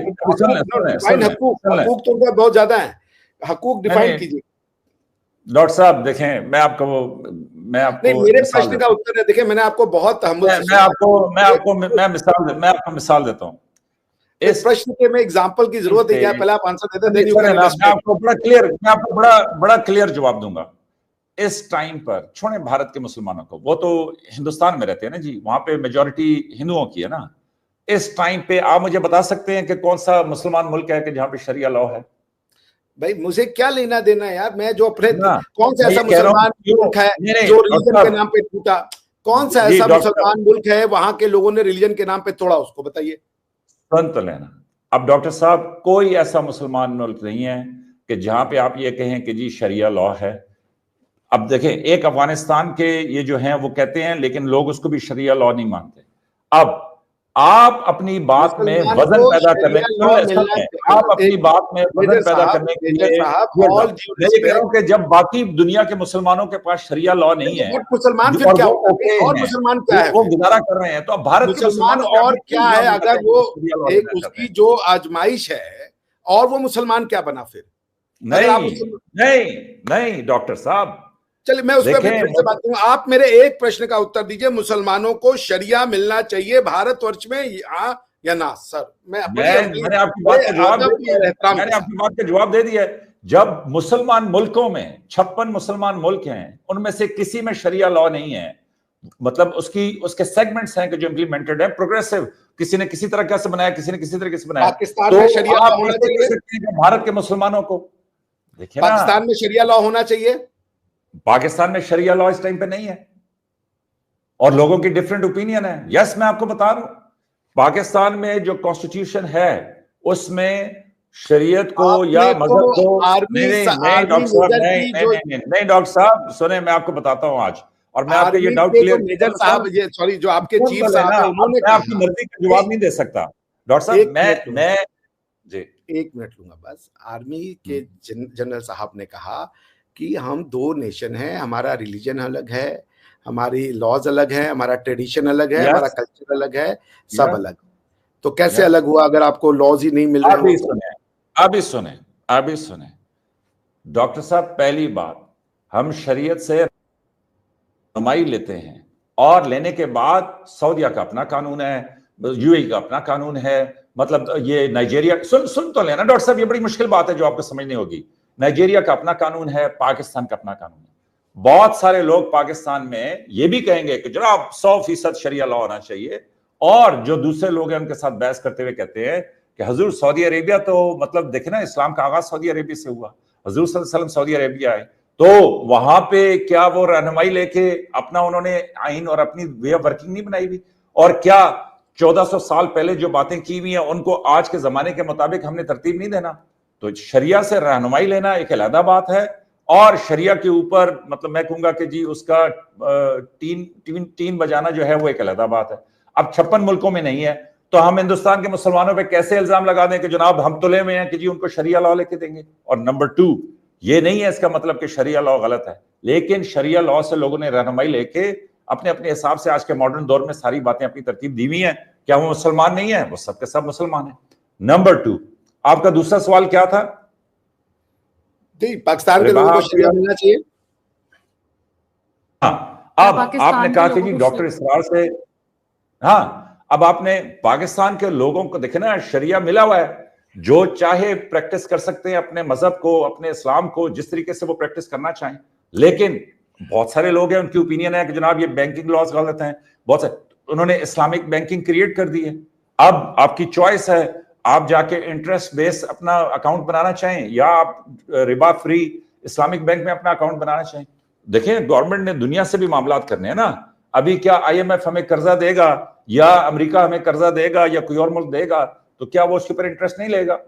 डिफाइन हकूक तो उनका बहुत ज्यादा है, हकूक डिफाइन कीजिए। डॉक्टर साहब देखें, मैं आपको नहीं, मेरे प्रश्न का उत्तर है, देखिए मैंने आपको बहुत मैं आपको मिसाल देता हूँ। इस प्रश्न के में एग्जांपल की जरूरत है क्या? पहले आप आंसर देते हैं, मैं आपको बड़ा क्लियर जवाब दूंगा। इस टाइम पर छोड़े भारत के मुसलमानों को, वो तो हिंदुस्तान में रहते हैं ना जी, वहां पे मेजॉरिटी हिंदुओं की है ना। इस टाइम पे आप मुझे बता सकते हैं कि कौन सा मुसलमान मुल्क है कि जहां पे शरिया लॉ है? भाई मुझे क्या लेना देना यार, मैं जो अपने कौन सा ऐसा मुसलमान मुल्क है जो रिलीजन के नाम पे टूटा? कौन सा ऐसा मुसलमान मुल्क है वहां के लोगों ने रिलीजन के नाम पे तोड़ा? उसको बताइए। सुन तो लेना। अब डॉक्टर साहब, कोई ऐसा मुसलमान मुल्क नहीं है कि जहां पे आप ये कहें कि जी शरिया लॉ है। अब देखें, एक अफगानिस्तान के ये जो हैं वो कहते हैं, लेकिन लोग उसको भी शरिया लॉ नहीं मानते। अब आप अपनी बात में वजन पैदा करने के लिए जब बाकी दुनिया के मुसलमानों के पास शरिया लॉ नहीं है, मुसलमान फिर क्या और मुसलमान क्या है? वो गुजारा कर रहे हैं, तो अब भारत के मुसलमान और क्या है? अगर वो एक उसकी जो आजमाइश है और वो मुसलमान क्या बना फिर? नहीं डॉक्टर साहब, चलिए मैं उस पर फिर से बात करूंगा। आप मेरे एक प्रश्न का उत्तर दीजिए, मुसलमानों को शरिया मिलना चाहिए भारतवर्ष में, हाँ या ना? सर मैंने आपकी बात का जवाब दे दिया। जब मुसलमान मुल्कों में 56 मुसलमान मुल्क हैं, उनमें से किसी में शरिया लॉ नहीं है, मतलब उसके सेगमेंट्स हैं कि जो इंप्लीमेंटेड है, प्रोग्रेसिव, किसी ने किसी तरह से बनाया, किसी ने किसी तरीके से बनाया। पाकिस्तान में शरिया लॉ होना चाहिए। भारत के मुसलमानों को देखिए, पाकिस्तान में शरिया लॉ होना चाहिए। पाकिस्तान में शरिया लॉ इस टाइम पे नहीं है और लोगों की डिफरेंट ओपिनियन है। यस, मैं आपको बता रहा हूं, पाकिस्तान में जो कॉन्स्टिट्यूशन है उसमें शरीयत को या मजहब को नहीं डॉक्टर साहब सुने, मैं आपको बताता हूं आज, और मैं आपके ये डाउट क्लियर, मेजर साहब ये सॉरी जो आपके चीफ साहब हैं उन्होंने मैं आपकी मर्जी का जवाब नहीं दे सकता डॉक्टर साहब। मैं जी 1 मिनट लूंगा बस। आर्मी के जनरल साहब ने कहा कि हम 2 नेशन हैं, हमारा रिलीजन अलग है, हमारी लॉज अलग है, हमारा ट्रेडिशन अलग है, हमारा कल्चर अलग है, सब अलग। तो कैसे अलग हुआ अगर आपको लॉज ही नहीं मिल रहे? अभी सुने डॉक्टर साहब, पहली बात, हम शरीयत से रहनुमाई लेते हैं और लेने के बाद सऊदीया का अपना कानून है, यूएई का अपना कानून है, मतलब ये नाइजीरिया, सुन तो लेना डॉक्टर साहब, ये बड़ी मुश्किल बात है जो आपको समझनी होगी। नाइजीरिया का अपना कानून है, पाकिस्तान का अपना कानून है। बहुत सारे लोग पाकिस्तान में ये भी कहेंगे कि जनाब 100% शरिया लॉ होना चाहिए, और जो दूसरे लोग हैं उनके साथ बहस करते हुए कहते हैं कि हुजूर सऊदी अरेबिया तो मतलब देखे ना, इस्लाम का आगाज सऊदी अरेबिया से हुआ, हुजूर सल्लल्लाहु अलैहि वसल्लम सऊदी अरेबिया आए, तो वहां पे क्या वो रहनुमाई लेके अपना उन्होंने आइन और अपनी वे ऑफ वर्किंग नहीं बनाई हुई? और क्या 1400 साल पहले जो बातें की हुई हैं उनको आज के जमाने के मुताबिक हमने तरतीब नहीं देना? तो शरिया से रहनुमाई लेना एक अलग बात है, और शरिया के ऊपर मतलब मैं कहूंगा कि जी उसका टीन बजाना जो है वो एक अलग बात है। अब 56 मुल्कों में नहीं है, तो हम हिंदुस्तान के मुसलमानों पे कैसे इल्जाम लगा दें कि जनाब हम तुले में हैं कि जी उनको शरिया लॉ लेके देंगे? और नंबर 2, ये नहीं है इसका मतलब कि शरिया लॉ गलत है, लेकिन शरिया लॉ से लोगों ने रहनुमाई लेके अपने अपने हिसाब से आज के मॉडर्न दौर में सारी बातें अपनी तरतीब दी हुई हैं। क्या वो मुसलमान नहीं है? वो सबके सब मुसलमान है। नंबर 2, आपका दूसरा सवाल क्या था? पाकिस्तान के लोगों को शरिया मिलना चाहिए। हाँ, अब आपने कहा कि जी डॉक्टर इसरार से, हाँ, अब आपने पाकिस्तान के लोगों को देखे ना, शरिया मिला हुआ है, जो चाहे प्रैक्टिस कर सकते हैं अपने मजहब को, अपने इस्लाम को, जिस तरीके से वो प्रैक्टिस करना चाहें। लेकिन बहुत सारे लोग हैं, उनकी ओपिनियन है कि जनाब ये बैंकिंग लॉज गलत हैं, बहुत सारे उन्होंने इस्लामिक बैंकिंग क्रिएट कर दी है। अब आपकी चॉइस है, आप जाके इंटरेस्ट बेस अपना अकाउंट बनाना चाहें या आप रिबा फ्री इस्लामिक बैंक में अपना अकाउंट बनाना चाहें। देखें, गवर्नमेंट ने दुनिया से भी मामलात करने हैं ना। अभी क्या आईएमएफ हमें कर्जा देगा या अमेरिका हमें कर्जा देगा या कोई और मुल्क देगा, तो क्या वो उसके ऊपर इंटरेस्ट नहीं लेगा?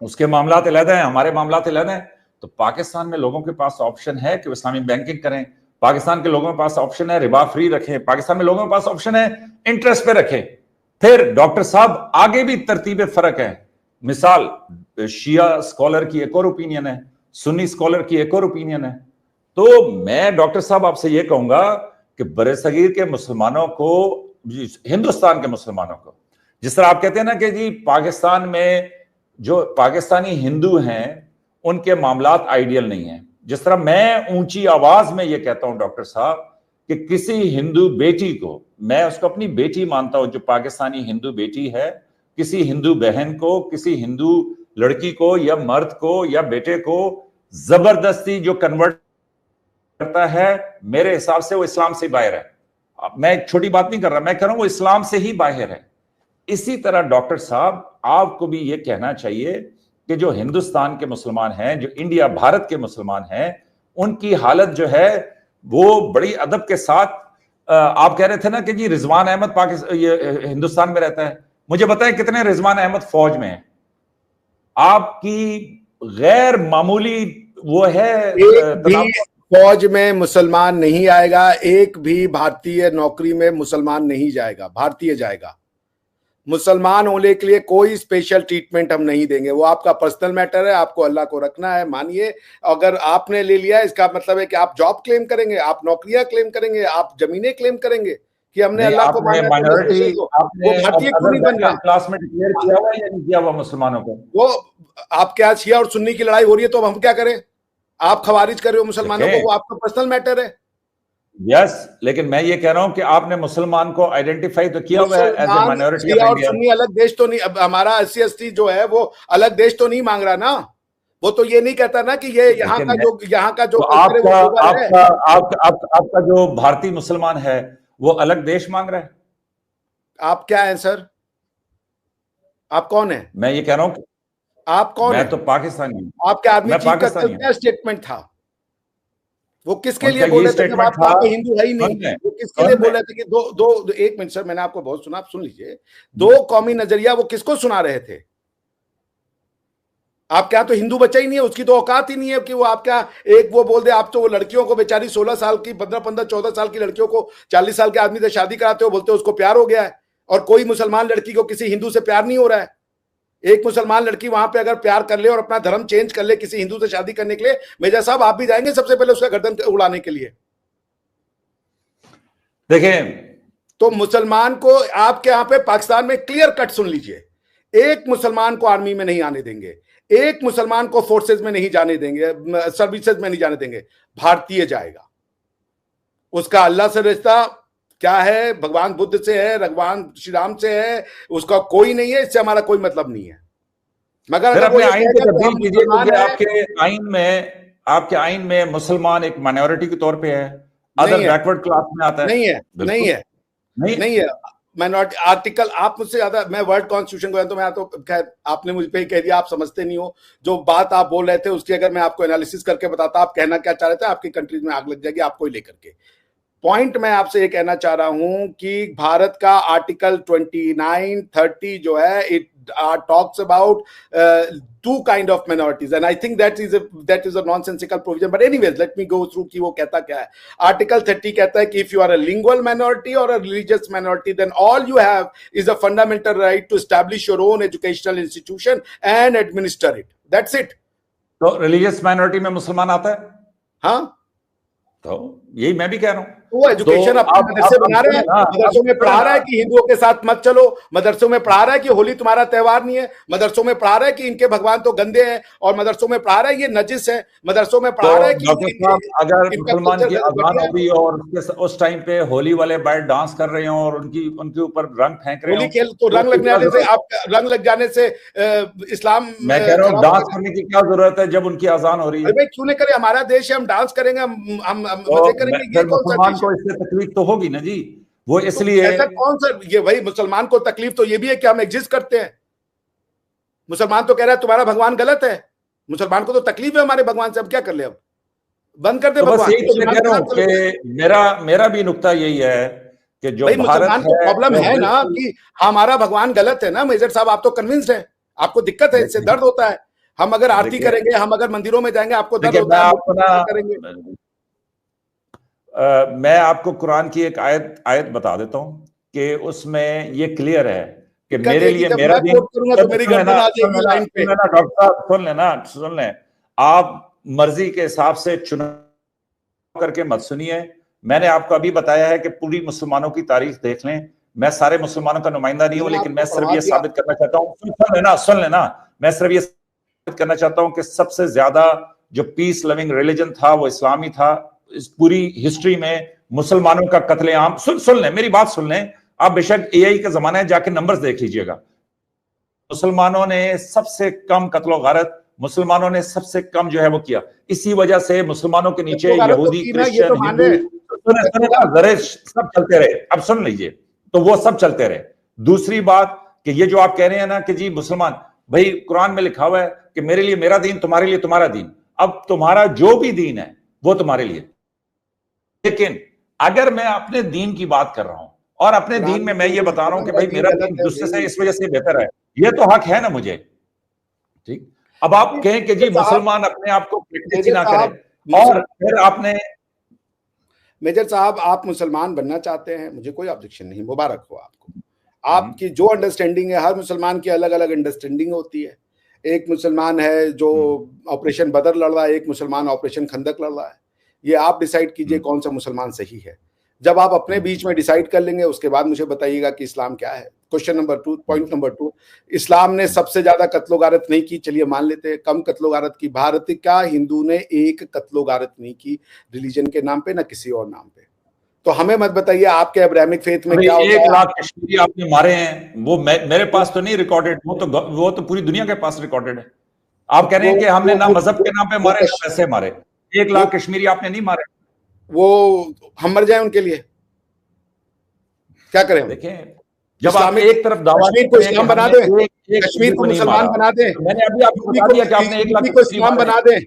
उसके मामलात अलग हैं, हमारे मामलात अलग हैं। तो पाकिस्तान में लोगों के पास ऑप्शन है कि इस्लामिक बैंकिंग करें, पाकिस्तान के लोगों के पास ऑप्शन है रिबा फ्री रखें, पाकिस्तान में लोगों के पास ऑप्शन है इंटरेस्ट पे रखें। फिर डॉक्टर साहब आगे भी तरतीब फर्क है। मिसाल, शिया स्कॉलर की एक और ओपिनियन है, सुन्नी स्कॉलर की एक और ओपिनियन है। तो मैं डॉक्टर साहब आपसे यह कहूंगा कि बरसगीर के मुसलमानों को, हिंदुस्तान के मुसलमानों को, जिस तरह आप कहते हैं ना कि जी पाकिस्तान में जो पाकिस्तानी हिंदू हैं उनके मामलात आइडियल नहीं है, जिस तरह मैं ऊंची आवाज में यह कहता हूं डॉक्टर साहब कि किसी हिंदू बेटी को, मैं उसको अपनी बेटी मानता हूं, जो पाकिस्तानी हिंदू बेटी है, किसी हिंदू बहन को, किसी हिंदू लड़की को या मर्द को या बेटे को जबरदस्ती जो कन्वर्ट करता है, मेरे हिसाब से वो इस्लाम से बाहर है। मैं एक छोटी बात नहीं कर रहा, मैं कह रहा हूं वो इस्लाम से ही बाहर है। इसी तरह डॉक्टर साहब आपको भी ये कहना चाहिए कि जो हिंदुस्तान के मुसलमान हैं, जो इंडिया भारत के मुसलमान हैं, उनकी हालत जो है वो बड़ी अदब के साथ, आप कह रहे थे ना कि जी रिजवान अहमद पाकिस्तान ये हिंदुस्तान में रहता है, मुझे बताएं कितने रिजवान अहमद फौज में है? आपकी गैर मामूली वो है। फौज में मुसलमान नहीं आएगा, एक भी भारतीय नौकरी में मुसलमान नहीं जाएगा, भारतीय जाएगा। मुसलमान होने के लिए कोई स्पेशल ट्रीटमेंट हम नहीं देंगे, वो आपका पर्सनल मैटर है, आपको अल्लाह को रखना है, मानिए। अगर आपने ले लिया इसका मतलब है कि आप जॉब क्लेम करेंगे, आप नौकरियां क्लेम करेंगे, आप जमीनें क्लेम करेंगे कि हमने अल्लाह को माना, माइनॉरिटी वो भारतीय क्यों नहीं बन रहा? क्लास में डिक्लेयर किया हुआ या नहीं किया हुआ मुसलमानों को? वो आपके यहाँ शिया और सुन्नी की लड़ाई हो रही है, तो हम क्या करें? आप खवारिज कर रहे हो मुसलमानों को, वो आपका पर्सनल मैटर है। यस, लेकिन मैं ये कह रहा हूं कि आपने मुसलमान को आइडेंटिफाई तो किया हुआ है as a minority of India. सुन्नी अलग देश तो नहीं, अब हमारा 80-80 जो है वो अलग देश तो नहीं मांग रहा ना, वो तो ये नहीं कहता ना कि ये यहाँ का जो आपका जो भारतीय मुसलमान है वो अलग देश मांग रहा है। आप क्या है सर? आप कौन है? मैं ये कह रहा हूं आप कौन है? मैं तो पाकिस्तानी हूं। आपके आदमी चीफ का क्या स्टेटमेंट था? वो किसके लिए बोले थे जब आप हिंदू है ही नहीं? वो किसके लिए बोले थे कि दो एक मिनट सर, मैंने आपको बहुत सुना, आप सुन लीजिए। दो कौमी नजरिया वो किसको सुना रहे थे? आप क्या तो हिंदू बच्चा ही नहीं है, उसकी तो औकात ही नहीं है कि वो आप क्या एक वो बोल दे। आप तो वो लड़कियों को बेचारी 16 साल की, 15 14 साल की लड़कियों को 40 साल के आदमी से शादी कराते हो, बोलते हो उसको प्यार हो गया है। और कोई मुसलमान लड़की को किसी हिंदू से प्यार नहीं हो रहा है। एक मुसलमान लड़की वहां पे अगर प्यार कर ले और अपना धर्म चेंज कर ले किसी हिंदू से शादी करने के लिए, मेजर साहब आप भी जाएंगे सबसे पहले उसका गर्दन उड़ाने के लिए? देखें, तो मुसलमान को आपके यहां पे पाकिस्तान में क्लियर कट सुन लीजिए, एक मुसलमान को आर्मी में नहीं आने देंगे, एक मुसलमान को फोर्सेज में नहीं जाने देंगे, सर्विसेज में नहीं जाने देंगे। भारतीय जाएगा। उसका अल्लाह से रिश्ता क्या है? भगवान बुद्ध से है, भगवान श्री राम से है, उसका कोई नहीं है, इससे हमारा कोई मतलब नहीं है। मगर अगर अपने आइन को तब्दील कीजिए, क्योंकि आपके आइन में मुसलमान एक माइनॉरिटी के तौर पे है, अदर बैकवर्ड क्लास में आता है। नहीं है माइनॉरिटी आर्टिकल। आप मुझसे ज्यादा, मैं वर्ल्ड कॉन्स्टिट्यूशन को तो मैं तो खैर आपने मुझ पे ही कह दिया, आप समझते नहीं हो। जो बात आप बोल रहे थे उसकी अगर मैं आपको एनालिसिस करके बताता, आप कहना क्या चाह रहे थे, आपकी कंट्रीज में आग लग जाएगी आपको ही लेकर के। पॉइंट मैं आपसे ये कहना चाह रहा हूं कि भारत का आर्टिकल 29-30 जो है, it talks about two kind of minorities, and I think that is a nonsensical provision. But anyways, let me go through कि वो कहता क्या है। आर्टिकल 30 कहता है कि if you are a lingual minority or a religious minority, then all you have is a fundamental right to establish your own educational institution and administer it. That's it. तो religious minority में मुसलमान आता है? हाँ, तो यही मैं भी कह रहा हूं। वो एजुकेशन अपने मदरसे बना रहे हैं, मदरसों में पढ़ा रहा है कि हिंदुओं के साथ मत चलो, मदरसों में पढ़ा रहा है कि होली तुम्हारा त्योहार नहीं है, मदरसों में पढ़ा रहा है कि इनके भगवान तो गंदे हैं, और मदरसों में पढ़ा रहा है ये नजिस है, मदरसों में पढ़ा रहा है कि अगर मुसलमान की अजान होगी और उस टाइम पे होली वाले बाहर डांस कर रहे हो और उनके ऊपर रंग फेंक रहे हो, होली खेल तो रंग लग जाने से, आप रंग लग जाने से इस्लाम, मैं कह रहा हूँ डांस करने की क्या जरूरत है जब उनकी अजान हो रही है? भाई क्यों नहीं करे, हमारा देश है, हम डांस करेंगे, हम मजे करेंगे। मुसलमान को इससे तकलीफ तो होगी ना जी, वो इसलिए ऐसा कौन सा ये भाई मुसलमान को तकलीफ तो ये भी है कि हम एग्जिस्ट करते हैं। मुसलमान तो कह रहा है तुम्हारा भगवान गलत है, मुसलमान को तो तकलीफ है हमारे भगवान से, अब क्या कर ले, अब बंद कर दे भगवान। बस यही तो मैं कह रहा हूं कि मेरा भी नुक्ता यही है कि जो मुसलमान को प्रॉब्लम है ना कि हमारा भगवान गलत है ना। मेजर साहब आप तो कन्विंस्ड है, आपको दिक्कत है, इससे दर्द होता है। हम अगर आरती करेंगे, हम अगर मंदिरों में जाएंगे, आपको दर्द होता है। मैं आपको कुरान की एक आयत बता देता हूं कि उसमें ये क्लियर है कि कहते मेरे हैं कि लिए जब मेरा मैं दिन, कोट करूंगा तो मेरी गर्दन आ जाएगी लाइन पे। डॉक्टर साहब सुन लेना, आप मर्जी के हिसाब से चुनाव करके मत सुनिए। मैंने आपको अभी बताया है कि पूरी मुसलमानों की तारीख देख लें। मैं सारे मुसलमानों का नुमाइंदा नहीं हूं, लेकिन मैं सिर्फ ये साबित करना चाहता हूँ, सुन लेना, मैं सिर्फ ये साबित करना चाहता हूं कि सबसे ज्यादा जो पीस लविंग रिलीजन था वो इस्लामी था। इस पूरी हिस्ट्री में मुसलमानों का कत्लेआम, सुन लें, मेरी बात सुन लें। आप बेशक एआई का जमाना है, जाके नंबर्स देख लीजिएगा। मुसलमानों ने सबसे कम कत्लो गारत, मुसलमानों ने सबसे कम जो है वो किया। इसी वजह से मुसलमानों के नीचे यहूदी, क्रिश्चियन, हिंदू, सब चलते रहे। अब सुन लीजिए, तो वो सब चलते रहे। दूसरी बात कि ये जो आप कह रहे हैं ना कि जी मुसलमान, भाई कुरान में लिखा हुआ है कि मेरे लिए मेरा दीन, तुम्हारे लिए तुम्हारा दीन। अब तुम्हारा जो भी दीन है वो तुम्हारे लिए, लेकिन अगर मैं अपने दीन की बात कर रहा हूं और अपने दीन में मैं ये बता रहा हूं कि भाई मेरा दीन दूसरे से इस वजह से बेहतर है, ये तो हक है ना मुझे, ठीक। अब आप कहें कि जी मुसलमान अपने आप को प्रैक्टिस ना करें, और फिर आपने, मेजर साहब आप मुसलमान बनना चाहते हैं, मुझे कोई ऑब्जेक्शन नहीं, मुबारक हो आपको। आपकी जो अंडरस्टैंडिंग है, हर मुसलमान की अलग अलग अंडरस्टैंडिंग होती है। एक मुसलमान है जो ऑपरेशन बदर लड़ रहा है, एक मुसलमान ऑपरेशन खंदक लड़ रहा है। ये आप डिसाइड कीजिए कौन सा मुसलमान सही है। जब आप अपने बीच में डिसाइड कर लेंगे, उसके बाद मुझे बताइएगा कि इस्लाम क्या है। क्वेश्चन नंबर 2, पॉइंट नंबर 2, इस्लाम ने सबसे ज्यादा कत्लो-गारत नहीं की, चलिए मान लेते हैं, कम कत्लो-गारत की। भारत का हिंदू ने एक कत्लो-गारत नहीं की, रिलीजन के नाम पे, ना किसी और नाम पे। तो हमें मत बताइए आपके अब्राहमिक फेथ में क्या होता है। 1 लाख कश्मीरी आपने मारे हैं, वो मेरे पास तो नहीं रिकॉर्डेड, वो तो पूरी दुनिया के पास रिकॉर्डेड है। आप कह रहे हैं कि हमने ना मजहब के नाम पे मारे, ना पैसे मारे। 1 लाख कश्मीरी आपने नहीं मारे। वो हम मर जाए उनके लिए, क्या करें? देखें, जब आप एक तरफ दावा कश्मीर को इस्लाम बना दें, कश्मीर को मुसलमान बना दें, मैंने अभी आपको बता दिया कि आपने 1 लाख को इस्लाम बना दें,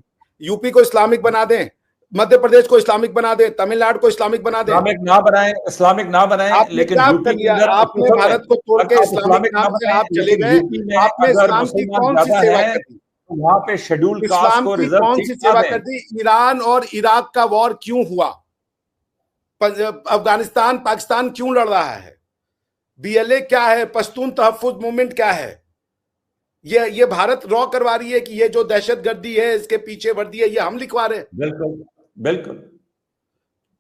यूपी को इस्लामिक बना दें, मध्य प्रदेश को इस्लामिक बना दें, तमिलनाडु को इस्लामिक बना दें। इस्लामिक ना बनाएं, लेकिन यूपी के अंदर आपने भारत को तोड़ के इस्लामिक नाम से आप चले गए। आपने इस्लाम की कौन सी सेवा कर दी? वहां पे शेड्यूल कास्ट को रिजर्व कौन सी सेवा कर दी? ईरान और इराक का वॉर क्यों हुआ? अफगानिस्तान पाकिस्तान क्यों लड़ रहा है? बीएलए क्या है? पश्तून तहफ्फुज मूवमेंट क्या है? ये भारत रॉ करवा रही है कि ये जो दहशतगर्दी है, इसके पीछे वर्दी है, ये हम लिखवा रहे हैं। बिल्कुल बिल्कुल।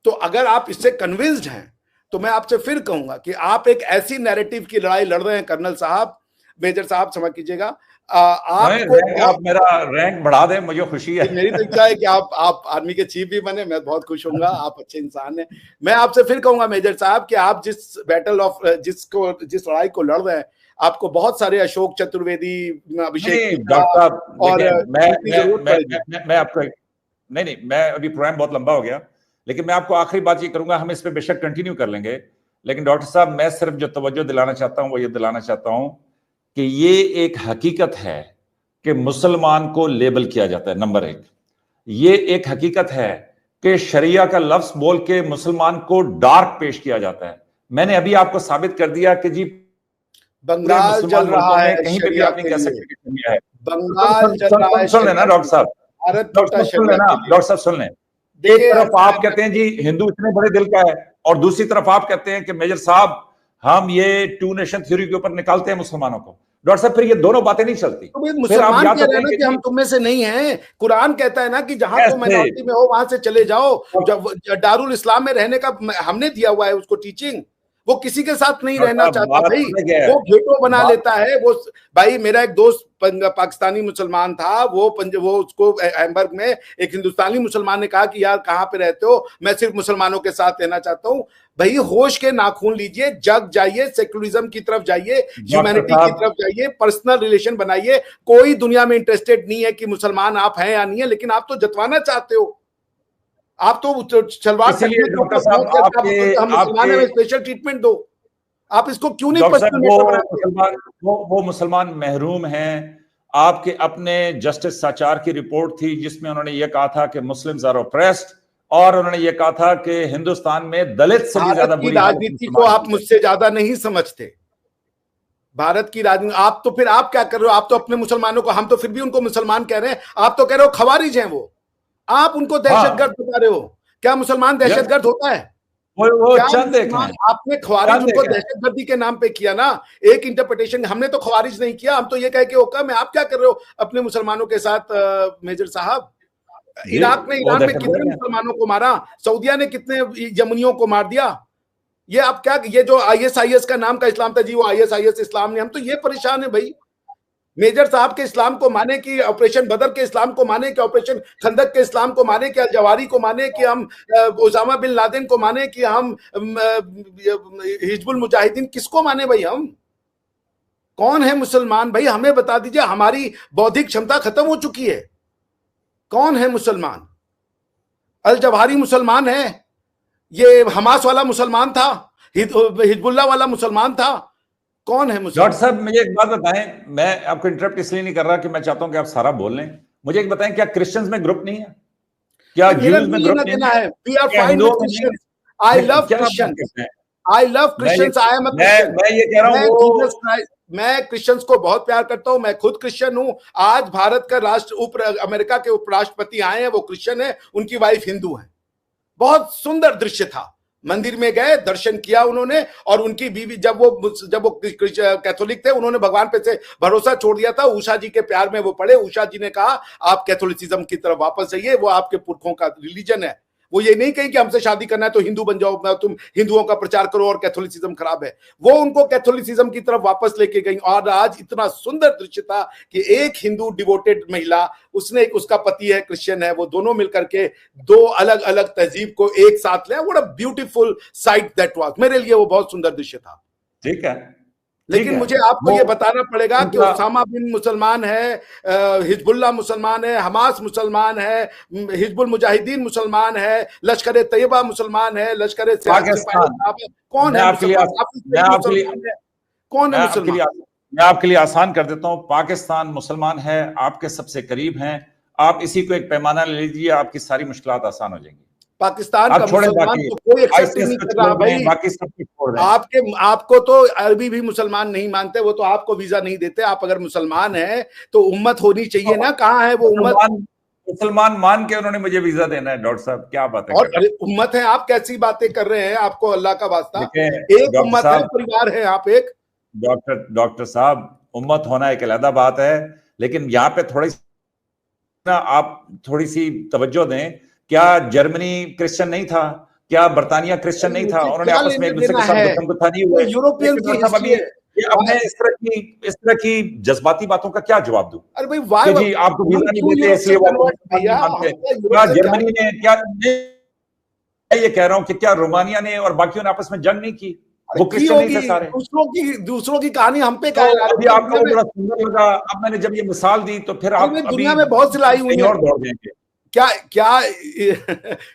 तो अगर आप इससे कन्विंस्ड हैं, तो मैं आपसे फिर कहूंगा कि आप एक ऐसी नैरेटिव की लड़ाई लड़ रहे हैं कर्नल साहब, मेजर साहब समझ कीजिएगा। आप मेरा रैंक बढ़ा दें, मुझे खुशी है। मेरी तो इच्छा है कि आप आर्मी के चीफ भी बने, मैं बहुत खुश होऊंगा। आप अच्छे इंसान हैं। मैं आपसे फिर कहूंगा मेजर साहब कि आप जिस जिस लड़ाई को लड़ रहे हैं, आपको बहुत सारे अशोक चतुर्वेदी, अभिषेक और मैं आपको नहीं, मैं अभी प्रोग्राम बहुत लंबा हो गया, लेकिन मैं आपको आखिरी बात ये करूंगा, हम इस पे बेशक कंटिन्यू कर लेंगे, लेकिन डॉक्टर साहब मैं सिर्फ जो तवज्जो दिलाना चाहता हूं वो ये दिलाना चाहता हूं कि ये एक हकीकत है कि मुसलमान को लेबल किया जाता है। नंबर 1, ये एक हकीकत है कि शरिया का लफ्ज बोल के मुसलमान को डार्क पेश किया जाता है। मैंने अभी आपको साबित कर दिया कि जी बंगाल जल रहा है, कहीं पे भी आपने कह सकते हैं बंगाल जल रहा है। सुन लेना डॉक्टर साहब, डॉक्टर साहब सुन लें। एक तरफ आप कहते हैं जी हिंदू इतने बड़े दिल का है, और दूसरी तरफ आप कहते हैं कि मेजर साहब हम ये 2 नेशन थ्योरी के ऊपर निकालते हैं मुसलमानों को। डॉक्टर साहब फिर ये दोनों बातें नहीं चलती। तो मुसलमान कह रहे हैं ना कि हम तुम में से नहीं हैं। कुरान कहता है ना कि जहां तुम माइनॉरिटी में हो वहां से चले जाओ। जब दारुल इस्लाम में रहने का हमने दिया हुआ है उसको टीचिंग। वो किसी के साथ नहीं रहना चाहता भाई, वो घेटो बना लेता है। वो भाई मेरा एक दोस्त पाकिस्तानी मुसलमान था, वो उसको हैम्बर्ग में एक हिंदुस्तानी मुसलमान ने कहा कि यार कहाँ पे रहते हो? मैं सिर्फ मुसलमानों के साथ रहना चाहता हूँ। भाई होश के नाखून लीजिए, जग जाइए, सेक्युलरिज्म की तरफ जाइए, ह्यूमैनिटी की तरफ जाइए, पर्सनल रिलेशन बनाइए। कोई दुनिया में इंटरेस्टेड नहीं है कि मुसलमान आप हैं या नहीं है, लेकिन आप तो जतवाना चाहते हो। आप तो सलवार हमें स्पेशल ट्रीटमेंट दो। आप इसको क्यों नहीं वो मुसलमान महरूम हैं। आपके अपने जस्टिस साचार की रिपोर्ट थी जिसमें उन्होंने ये कहा था कि मुस्लिम्स आर ऑप्रेस्ड, और उन्होंने ये कहा था कि हिंदुस्तान में दलित से भी ज्यादा बुरी राजनीति को आप मुझसे ज्यादा नहीं समझते। भारत की राजनीति आप तो फिर आप क्या कर रहे हो? आप तो अपने मुसलमानों को, हम तो फिर भी उनको मुसलमान कह रहे हैं, आप तो कह रहे हो खवारिज हैं वो। आप उनको दहशतगर्द बता रहे हो। क्या मुसलमान दहशतगर्द होता है? वो क्या चंद एक मुसलमान, हैं, आपने खवारिज चंद उनको एक हैं। दहशतगर्दी के नाम पे किया ना, एक इंटरप्रिटेशन। हमने तो खवारिज नहीं किया, हम तो ये कह के होका में आप क्या कर रहे हो अपने मुसलमानों के साथ मेजर साहब। जी इराक ने, वो ईरान में कितने दहशतगर्द हैं। मुसलमानों को मारा, सऊदिया ने कितने यमनियों को मार दिया। ये आप क्या, ये जो ISIS का नाम का इस्लाम था जी, वो ISIS इस्लाम नहीं। हम तो ये परेशान है भाई, मेजर साहब के इस्लाम को माने कि ऑपरेशन बदर के इस्लाम को माने कि ऑपरेशन खंदक के इस्लाम को माने कि अल जवारी को माने कि हम ओसामा बिन लादेन को माने कि हम हिजबुल मुजाहिदीन, किसको माने भाई हम? कौन है मुसलमान भाई, हमें बता दीजिए। हमारी बौद्धिक क्षमता खत्म हो चुकी है। कौन है मुसलमान? अल जवारी मुसलमान है, ये हमास वाला मुसलमान था, हिजबुल्लाह वाला मुसलमान था। कौन है मुसलमान? डॉक्टर साहब मुझे एक बात बताएं, मैं आपको इंटरप्ट इसलिए नहीं कर रहा कि मैं चाहता हूं कि आप सारा बोल लें। मुझे एक बताएं, क्या क्रिश्चियंस में ग्रुप नहीं है? क्या मेरा ज्यूज में नहीं ग्रुप लेना नहीं देना है? है। वी आर क्या फाइन विद हिंदुओं में नहीं क्रिश्चियंस। आई है? लव क्या आप बात क्रिश्चियंस, करते हैं? I love Christians, I am a Christian. मैं ये कह रहा मैं हूं जीसस वो क्राइस्ट, मैं क्रिश्चियंस को बहुत प्यार करता हूं। मैं खुद क्रिश्चियन हूं। आज भारत का अमेरिका के उपराष्ट्रपति आए हैं, वो क्रिश्चियन है, उनकी वाइफ हिंदू है। बहुत सुंदर दृश्य था। मंदिर में गए, दर्शन किया उन्होंने, और उनकी बीवी, जब वो कैथोलिक थे, उन्होंने भगवान पे से भरोसा छोड़ दिया था। उषा जी के प्यार में वो पड़े। उषा जी ने कहा आप कैथोलिसिज्म की तरफ वापस जाइए, वो आपके पुरखों का रिलीजन है। वो ये नहीं कही कि हमसे शादी करना है तो हिंदू बन जाओ, तुम हिंदुओं का प्रचार करो और कैथोलिसिज्म खराब है। वो उनको कैथोलिसिज्म की तरफ वापस लेके गई। और आज इतना सुंदर दृश्य था कि एक हिंदू डिवोटेड महिला, उसने, उसका पति है क्रिश्चियन है, वो दोनों मिलकर के दो अलग अलग तहजीब को एक साथ ले। What a beautiful sight that was. मेरे लिए वो बहुत सुंदर दृश्य था। ठीक है, लेकिन मुझे आपको वो ये बताना पड़ेगा कि उनका उसामा बिन मुसलमान है, हिजबुल्लाह मुसलमान है, हमास मुसलमान है, हिजबुल मुजाहिदीन मुसलमान है, लश्कर तैयबा मुसलमान है, लश्कर सिपाही पाकिस्तान, साहब है। कौन मैं है आपके लिए मुसलमान? हाफिज मैं सईद आपके लिए मुसलमान है। कौन है मैं आपके मुसलमान? लिए मैं आपके लिए आसान कर देता हूं। पाकिस्तान मुसलमान है, आपके सबसे करीब हैं। आप इसी को एक पैमाना ले लीजिए, आपकी सारी मुश्किलात आसान हो जाएंगी। पाकिस्तान का आप छोड़ें मुसलमान बाकी तो कोई एक्सेप्ट ही आईसीएस नहीं को कर छोड़ रहा दें, भाई। बाकी सब कुछ छोड़ दें। आपको तो अरबी भी मुसलमान नहीं मानते, वो तो आपको वीजा नहीं देते। आप अगर मुसलमान हैं तो उम्मत होनी चाहिए ना, कहाँ है वो उम्मत? मुसलमान मान के उन्होंने मुझे वीजा देना है? डॉक्टर साहब क्या बातें और कर रहे अरे हैं? उम्मत है, आप कैसी बातें कर रहे हैं? आपको अल्लाह का वास्ता, देखिए एक डॉक्टर उम्मत है, साहब, परिवार है आप एक। डॉक्टर साहब, उम्मत होना एक अलग बात है, लेकिन यहाँ पे थोड़ी ना आप थोड़ी सी तवज्जो दें। क्या जर्मनी क्रिश्चियन नहीं था? क्या बर्तानिया क्रिश्चियन नहीं था? मुझे उन्होंने क्या आपस में लेना एक दूसरे देना के साथ है? गुत्थम गुत्था नहीं वो हुए। यूरोपियन लेकिन की डॉक्टर साहब अब हिस्ट्री है। ये अब मैं इस तरह की जज्बाती बातों का क्या जवाब दूं अरे भाई वाई, कि जी आपको हम वीजा नहीं क्यों देते यूरोप से इसलिए वो आपको कन्वर्ट, मुसलमान भैया नहीं हम मानते? क्या यूरोप क्या से क्या? जर्मनी ने, क्या मैं ये कह रहा हूं कि क्या रोमानिया ने और बाकियों ने आपस में जंग नहीं की? अरे वो की क्रिश्चियन नहीं होगी, थे सारे? दूसरों की कहानी हम पे तो क्या ला अभी रहे हैं? आपको वो बड़ा सुंदर लगा, अब मैंने जब ये मिसाल दी तो फिर अरे आप भाई अभी दुनिया में बहुत सी लड़ाई हुई कहीं है। और दौड़ जाएंगे। क्या क्या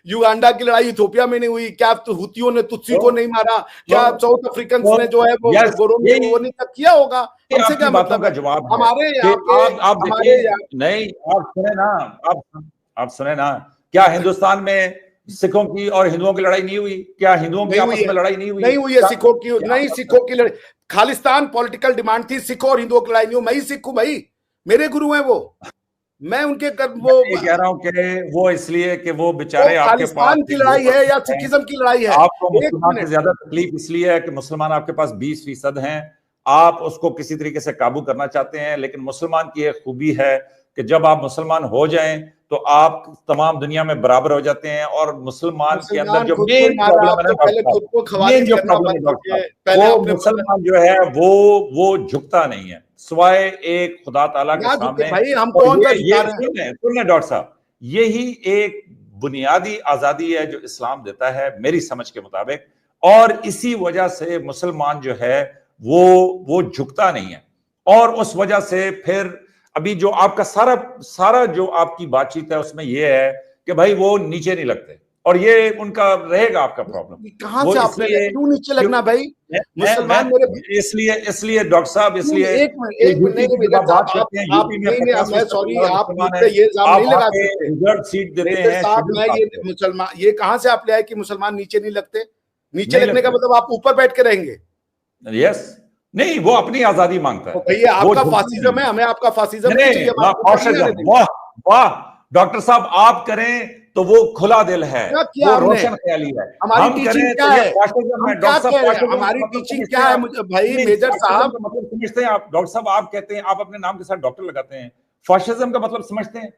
युगांडा की लड़ाई इथियोपिया में नहीं हुई क्या? तो हुतियों ने तुत्सी तो, को नहीं मारा क्या? तो, साउथ अफ्रीकन तो ने जो है वो यस, गोरों ने वो नहीं किया होगा? ये हमसे आपकी क्या बातों मतलब का है? जवाब है हमारे कि यहाँ के, आप हमारे देखिए, यहाँ नहीं आप सुने ना, आप सुने ना, क्या हिंदुस्तान में सिखों की और हिंदुओं की लड़ाई नहीं हुई? क्या हिंदुओं की नहीं हुई आपस है, में लड़ाई नहीं हुई? नहीं हुई है क्या सिखों की, क्या नहीं सिखों की लड़ाई। खालिस्तान पॉलिटिकल डिमांड थी, सिखों और हिंदुओं की लड़ाई नहीं हुई। मैं ही सिख हूं भाई, मेरे गुरु हैं वो, मैं उनके कर मैं वो ये कह रहा हूं कि वो इसलिए कि वो वो बेचारे आपके पास खालिस्तान की एक लड़ाई वोट है या हैं। सिखिज्म की लड़ाई है? आपको एक मुसलमान से मिनट, ज्यादा तकलीफ इसलिए है कि मुसलमान आपके पास 20% हैं। आप उसको किसी तरीके से काबू करना चाहते हैं, लेकिन मुसलमान की एक खूबी है कि जब आप मुसलमान हो जाएं तो आप तमाम दुनिया में बराबर हो जाते हैं। और मुसलमान के अंदर मुसलमान जो खुद को ही मेन मार रहा। प्रॉब्लम आप है ना तो पहले डॉक्टर खुद को साहब, मेन खवारिज जो करना प्रॉब्लम है बंद डॉक्टर कीजिए। साहब, पहले वो अपने मुसलमान जो है वो झुकता नहीं है सिवाय एक खुदा ताला के ना झुके सामने। भाई, हम और कौन सा झुका ये रहे हैं? सुन डॉक्टर साहब, यही एक बुनियादी आजादी है जो इस्लाम देता है मेरी समझ के मुताबिक। और इसी वजह से मुसलमान जो है वो झुकता नहीं है। और उस वजह से फिर अभी जो आपका सारा सारा जो आपकी बातचीत है उसमें यह है कि भाई वो नीचे नहीं लगते, और ये उनका रहेगा आपका प्रॉब्लम। कहां वो से आपने इसलिए क्यों नीचे क्यों लगना भाई? मैं मुसलमान मेरे, इसलिए इसलिए डॉक्टर साहब, इसलिए एक मिनट, एक मिनट, यूपी नहीं की जब मेजर आप बात साहब, करते हैं, आप यूपी में नहीं नहीं, मैं 50% से सॉरी, ज्यादा आप मुझ मुसलमान पे है। ये इल्जाम आप नहीं वहां लगा पे सकते रिजर्व सीट देते मेजर हैं साहब। शेड्यूल मैं ये कास्ट को। मुसलमान, ये कहां से आप ले आए कि मुसलमान नीचे नहीं लगते? नीचे नहीं लगने का लगते, मतलब आप ऊपर बैठ के रहेंगे? यस, नहीं वो अपनी आजादी मांगता तो है, भैया वो आपका झुकता नहीं फासिज्म है, हमें आपका फासिज्म नहीं नहीं, चाहिए, हम ना आपको ऊपर नहीं आने फैसिज्म, देंगे। वाह वाह डॉक्टर साहब, आप करें तो वो खुला दिल है, क्या किया वो हमने? रोशन ख्याली है। हमारी हम टीचिंग करें क्या तो ये है? फाशिज्म हम है। क्या डॉक्टर कह साहब रहे हैं? फाशिज्म हमारी का मतलब टीचिंग समझते क्या हैं है? आप? मुझे भाई नहीं, मेजर फाशिज्म साहब, का मतलब समझते हैं आप? डॉक्टर साहब आप कहते हैं, आप अपने नाम के साथ डॉक्टर लगाते हैं, फाशिज्म का मतलब समझते हैं?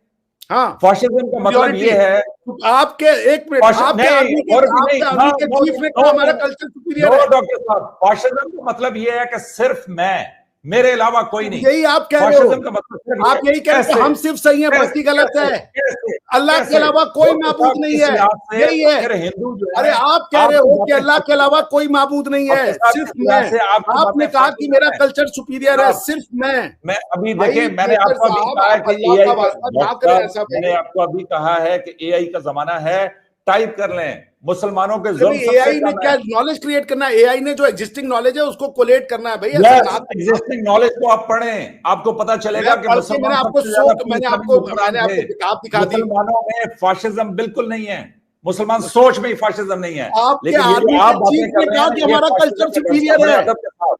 हाँ, फाशिज्म का मतलब सुपीरियरिटी। ये है, आपके एक मिनट, आपके नहीं, आर्मी के और भी नहीं, आपके आर्मी के नो चीफ ने नो कहा हमारा नो कल्चर सुपीरियर नो है। डॉक्टर साहब, फाशिज्म का मतलब ये है कि सिर्फ मैं, मेरे अलावा कोई नहीं। यही आप कह रहे हो। फाशिज्म का मतलब सिर्फ ये आप यही कह रहे हो कि कैसे हम सिर्फ सही हैं, बाकी गलत कैसे है। कैसे अल्लाह के कैसे अलावा कोई डॉक्टर माबूद साहब, नहीं इस है, लिहाज से यही तो है। फिर हिंदू जो अरे है आप कह रहे आपकी हो कि बातें अल्लाह के अलावा कोई माबूद नहीं है, डॉक्टर साहब, सिर्फ इस लिहाज मैं। से आपकी आपने बातें कहा कि फाशिज्म मेरा है। कल्चर सुपीरियर है, साहब, सिर्फ मैं। मैं अभी भाई देखें, मैंने मेजर आपको अभी साहब, कहा है आप कि अल्लाह एआई का का, वास्ता ना डॉक्टर करें साहब ऐसा मैंने भाई। आपको अभी कहा है कि एआई का जमाना है, टाइप कर लें, मुसलमानों के अरे जुल्म भाई सबसे एआई ने कम है। क्या नॉलेज क्रिएट करना है? एआई ने जो एग्जिस्टिंग नॉलेज है उसको कोलेट करना है भाई, ऐसा यस, ना। एग्जिस्टिंग नॉलेज को आप पढ़ें, आपको पता चलेगा मैं कि पढ़ के मुसलमान सबसे ज्यादा इस्लामी हुक्मरान मैंने थे। आपको किताब दिखा दी। मुसलमानों में फाशिज्म बिल्कुल नहीं है, मुसलमान सोच में ही फाशिज्म नहीं है। आपके लेकिन ये जो आर्मी आप के बातें चीफ ने कर रहे कहा हैं कि ना, ये हमारा फाशिज्म कल्चर है। डॉक्टर साहब, सुपीरियर बड़े है। अदब के साथ,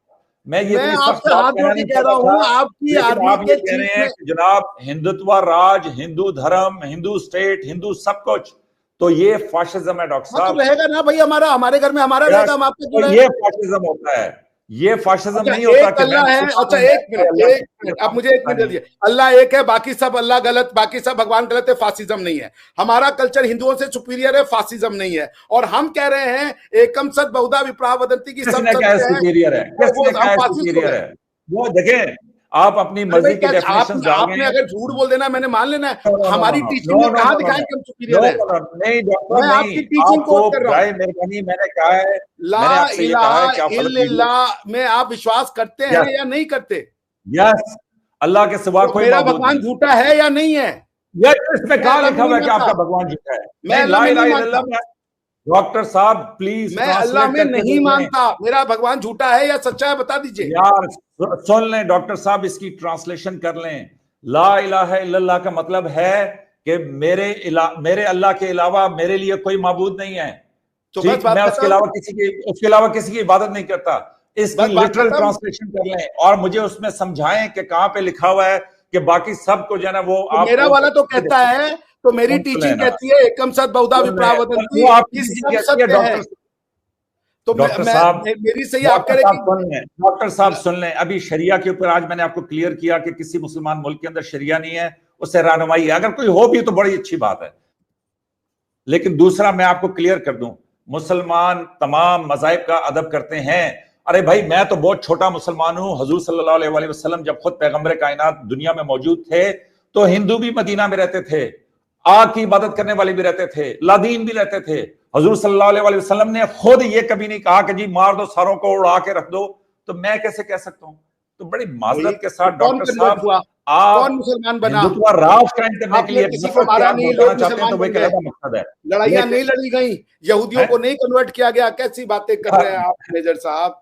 मैं ये मैं इतनी सख्त आपसे बात हाथ जोड़ कहना के नहीं कह रहा चाहता हूँ, था, आपकी लेकिन आर्मी आप ये के कह चीफ रहे हैं ने। कि जनाब हिंदुत्व राज, हिंदू धर्म, हिंदू स्टेट, हिंदू सब कुछ, तो ये फाशिज्म है डॉक्टर हाँ तो साहब। रहेगा ना भाई, हमारा हमारे घर में हमारा रहेगा, यस, हम आपका क्यों तो रहे? ये फाशिज्म होता है, ये फाशिज्म अच्छा नहीं होता एक कि मैं अल्लाह है। अच्छा मुसलमान हूं, एक मिनट, अल्लाह एक मिनट, आप मुझे एक मिनट दे दीजिए। अल्लाह एक है, बाकी सब अल्लाह गलत, बाकी सब भगवान गलत है, फासिज्म नहीं है। हमारा कल्चर हिंदुओं से सुपीरियर है, फासिज्म नहीं है। और हम कह रहे हैं एकम सत बहुधा विप्रा वदंती की सब किसने कहा सत्य है, सुपीरियर है? वो किसने हम कहा फासिस्ट हो सुपीरियर गए। है? वो देखें, आप अपनी अरे भाई मर्जी की क्या डेफिनेशन डाल आपने गए। अगर झूठ बोल देना मैंने मान लेना है? नो नो नो नो हमारी नो नो टीचिंग में नो कहाँ नो नो दिखाया नो कि हम नो सुपीरियर है? नो नो, नहीं डॉक्टर मैं नहीं, आपकी टीचिंग आपको कोट कर रहा हूँ। बराए मेहरबानी मैंने कहा है, ला मैंने आपसे ये कहा है इलाहा कि आप गलत वीडियो। इल्लल्लाह में आप विश्वास करते हैं यस या नहीं करते? यस, अल्लाह के सिवा तो कोई मेरा माबूद भगवान नहीं। झूठा है या नहीं है? यस, इसमें मैं कहाँ अल्लाह में लिखा नहीं हुआ है कि मानता, आपका भगवान झूठा है? मैं नहीं, अल्लाह ला में नहीं इलाहा मानता, इल्लल्लाह में। डॉक्टर साहब प्लीज मैं अल्लाह ट्रांसलेट में करके नहीं देख लें मानता। मेरा भगवान झूठा है या सच्चा है, बता दीजिए। यार। सुन लें डॉक्टर साहब, इसकी ट्रांसलेशन कर लें। ला इलाहा इल्लल्लाह का मतलब है कि मेरे अल्लाह के अलावा मेरे लिए कोई माबूद नहीं है। तो बस ठीक, बात मैं खत्म। उसके अलावा किसी की इबादत नहीं करता। इसकी बस बात लिटरल खत्म। ट्रांसलेशन कर लें और मुझे उसमें समझाएं कि कहां पे लिखा हुआ है कि बाकी सबको जो है ना वो तो आप मेरा वो वाला तो करके कहता देखें। है, तो मेरी सुन टीचिंग लेना, कहती है एकम सत बहुधा सुन विप्रा लें, वदंती वो आपकी कि टीचिंग सब कहती है सत्य है। डॉक्टर। तो डॉक्टर साहब, मेरी सही, आप कह डॉक्टर रहे साहब कि सुन लें, डॉक्टर साहब सुन लें। अभी शरिया के ऊपर आज मैंने आपको क्लियर किया कि किसी मुसलमान मुल्क के अंदर शरिया नहीं है, उससे रहनुमाई है। अगर कोई हो भी तो बड़ी अच्छी बात है। लेकिन दूसरा मैं आपको क्लियर कर दूं, मुसलमान तमाम मज़ाहिब का अदब करते हैं। अरे भाई मैं तो बहुत छोटा मुसलमान हूं। हुजूर सल्लल्लाहु अलैहि वसल्लम जब खुद पैगंबर कायनात दुनिया में मौजूद थे तो हिंदू भी मदीना में रहते थे, आग की इबादत करने वाले भी रहते थे, लादीन भी रहते थे। हुजूर सल्लल्लाहु अलैहि वसल्लम ने खुद ये कभी नहीं कहा कि जी मार दो सारों को, उड़ा के रख दो। तो मैं कैसे कह सकता हूं? तो बड़ी वही, माजरत के तो साथ कौन डॉक्टर कन्वर्ट साहब, हुआ? कौन आप मुसलमान बना? हिंदुत्व राज कायम करने के आपने लिए किसी को नफरत की मारा आग नहीं, भड़काना लोग चाहते हैं, मुसलमान तो वो एक बन गए। अलग मकसद है। लड़ाइयां नहीं लेकिन लड़ी गई, यहूदियों को नहीं कन्वर्ट किया गया। कैसी बातें कर रहे हैं आप मेजर साहब?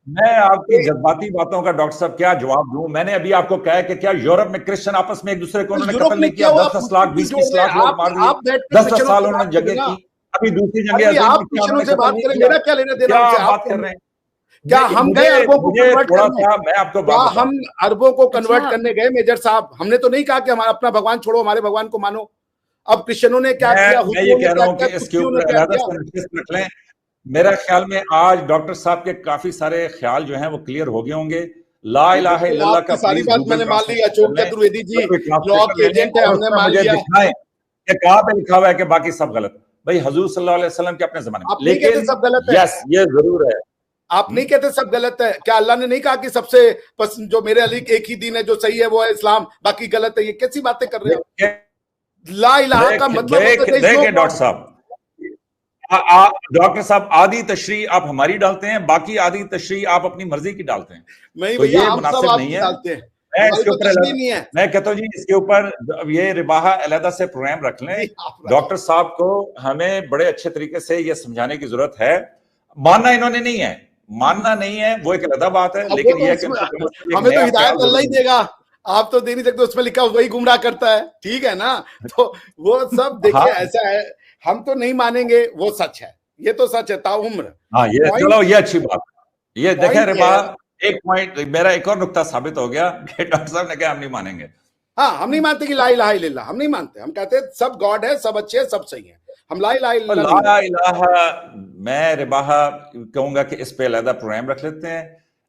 मैं आपकी जज्बाती बातों का डॉक्टर साहब क्या जवाब दूं? मैंने अभी आपको कहा है कि क्या यूरोप में क्रिश्चियन आपस में एक दूसरे को उन्होंने यूरोप कत्ल में नहीं क्या किया? हुआ? 10-10 मुझसे लाख, क्यों जोड़ 20-20 रहे लाख हैं? लोग मार दिए। आप बैठ के 10-10 क्रिश्चियनों साल से उन्होंने बात करें जंगें ना। की। अभी दूसरी जंग अभी अजीम आप में क्या क्रिश्चियनों उन्होंने से कत्ल बात नहीं करें, किया? मेरा क्या लेना देना क्या उनसे? आप आप बात कर रहे हैं? क्या हम गए अरबों को मुझे कन्वर्ट थोड़ा करने? सा, मैं आपको क्या बात हम बताऊं। अरबों को कन्वर्ट अच्छा, करने गए मेजर साहब? हमने तो नहीं कहा कि हमारा अपना भगवान छोड़ो, हमारे भगवान को मानो। अब क्रिश्चियनों ने क्या किया, मैं ये हुजूरों ने कह रहा क्या हूं कि किया, इसके तुर्कियों ने ऊपर क्या अलहदा किया? से नोटिस रख लें। मेरा ख्याल में आज डॉक्टर साहब के काफी सारे ख्याल जो हैं वो क्लियर हो गए होंगे। ला इलाहा बिल्कुल इल्लल्लाह का आपकी सारी प्लीज बात गूगल मैंने मान ली। ट्रांसलेशन कर अशोक लें, चतुर्वेदी जी कोई लॉ ट्रांसलेटर के ले लें एजेंट है, और हमने उसमें मान मुझे लिया। दिखाएं कि कहां पे लिखा हुआ है कि बाकी सब गलत। भाई हजूर सल्लल्लाहु अलैहि वसल्लम के अपने जमाने आप में, नहीं कहते लेकिन सब गलत है? यस ये जरूर है। आप नहीं कहते सब गलत है? क्या अल्लाह ने नहीं कहा कि सबसे जो मेरे अली एक ही दीन है जो सही है वो है इस्लाम, बाकी गलत है? ये कैसी बातें कर रहे हैं देख आप? ला इलाहा का मतलब होता है देखे डॉक्टर साहब, डॉक्टर साहब आधी तशरीह आप हमारी डालते हैं, बाकी आधी तशरीह आप अपनी मर्जी की डालते हैं। नहीं तो भैया, ये हम सब मुनासिब नहीं आपकी है। डालते हैं, मैं हमारी इसके तो ऊपर तस्वीर नहीं है। मैं कहता हूँ जी इसके ऊपर ये रिबाहा अलहदा से प्रोग्राम रख लें। नहीं, आप डॉक्टर साहब को हमें बड़े अच्छे तरीके से ये समझाने की जरूरत है। मानना इन्होंने नहीं है, मानना नहीं है वो एक अलहदा बात है, अब वो लेकिन तो यह है कि उसमें उनको कम से कम एक हमें तो नया हिदायत ख्याल अल्लाह ही जरूर देगा, आप तो दे नहीं सकते। उसमें लिखा वही गुमराह करता है, ठीक है ना? तो वो सब देखिए हाँ ऐसा है, हम तो नहीं मानेंगे, वो सच है, ये तो सच है ताउम्र। हाँ, ये पॉइंट चलो ये अच्छी बात है। ये देखें पॉइंट ये रिबा, है, एक पॉइंट मेरा एक और नुक्ता साबित हो गया कि डॉक्टर साहब ने कहा हम नहीं मानेंगे। हाँ, हम नहीं मानते कि ला इलाहा इल्लल्लाह, हम नहीं मानते। हम कहते हैं सब गॉड है, सब अच्छे हैं, सब सही है। हम ला इलाहा इल्लल्लाह नहीं ला मानते। इलाहा, मैं रिबाहा कहूंगा कि इस पे अलग प्रोग्राम रख लेते हैं।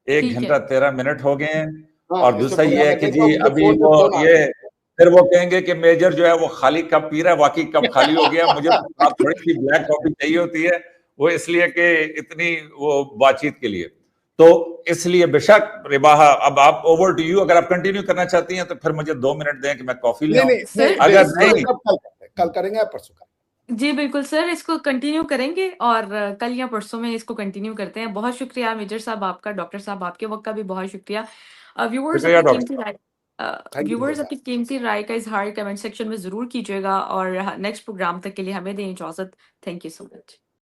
1 ठीक है। घंटा 13 मिनट हो गए हैं। हाँ, और इस पे दूसरा ये प्रोग्राम है रख कि लेते जी हैं, मुझे अभी फोन पे वो फोन आ ये रहे हैं। फिर वो कहेंगे कि मेजर जो है वो खाली कप पी रहा है, वाकई कप खाली हो गया। मुझे तो साथ थोड़ी सी ब्लैक कॉफी चाहिए होती है, वो इसलिए कि इतनी वो बातचीत के लिए। तो इसलिए बेशक रिबाहा, अब आप ओवर टू यू, अगर आप कंटिन्यू करना चाहती हैं तो फिर मुझे 2 मिनट दें कि मैं कॉफी ले नहीं आऊं। नहीं सर नहीं, अगर इसको नहीं, कब कल करते हैं, कल करेंगे या परसों का? जी बिल्कुल सर, इसको कंटिन्यू करेंगे और कल या परसों में इसको कंटिन्यू करते हैं। बहुत शुक्रिया मेजर साहब आपका, डॉक्टर साहब आपके वक्त का भी बहुत शुक्रिया। व्यूवर्स शुक्रिया अपनी डॉक्टर। कीमती राय थैंक यू व्यूवर्स सर। अपनी कीमती राय का इजहार कमेंट सेक्शन में जरूर कीजिएगा और नेक्स्ट प्रोग्राम तक के लिए हमें दें इजाजत। Thank you so much.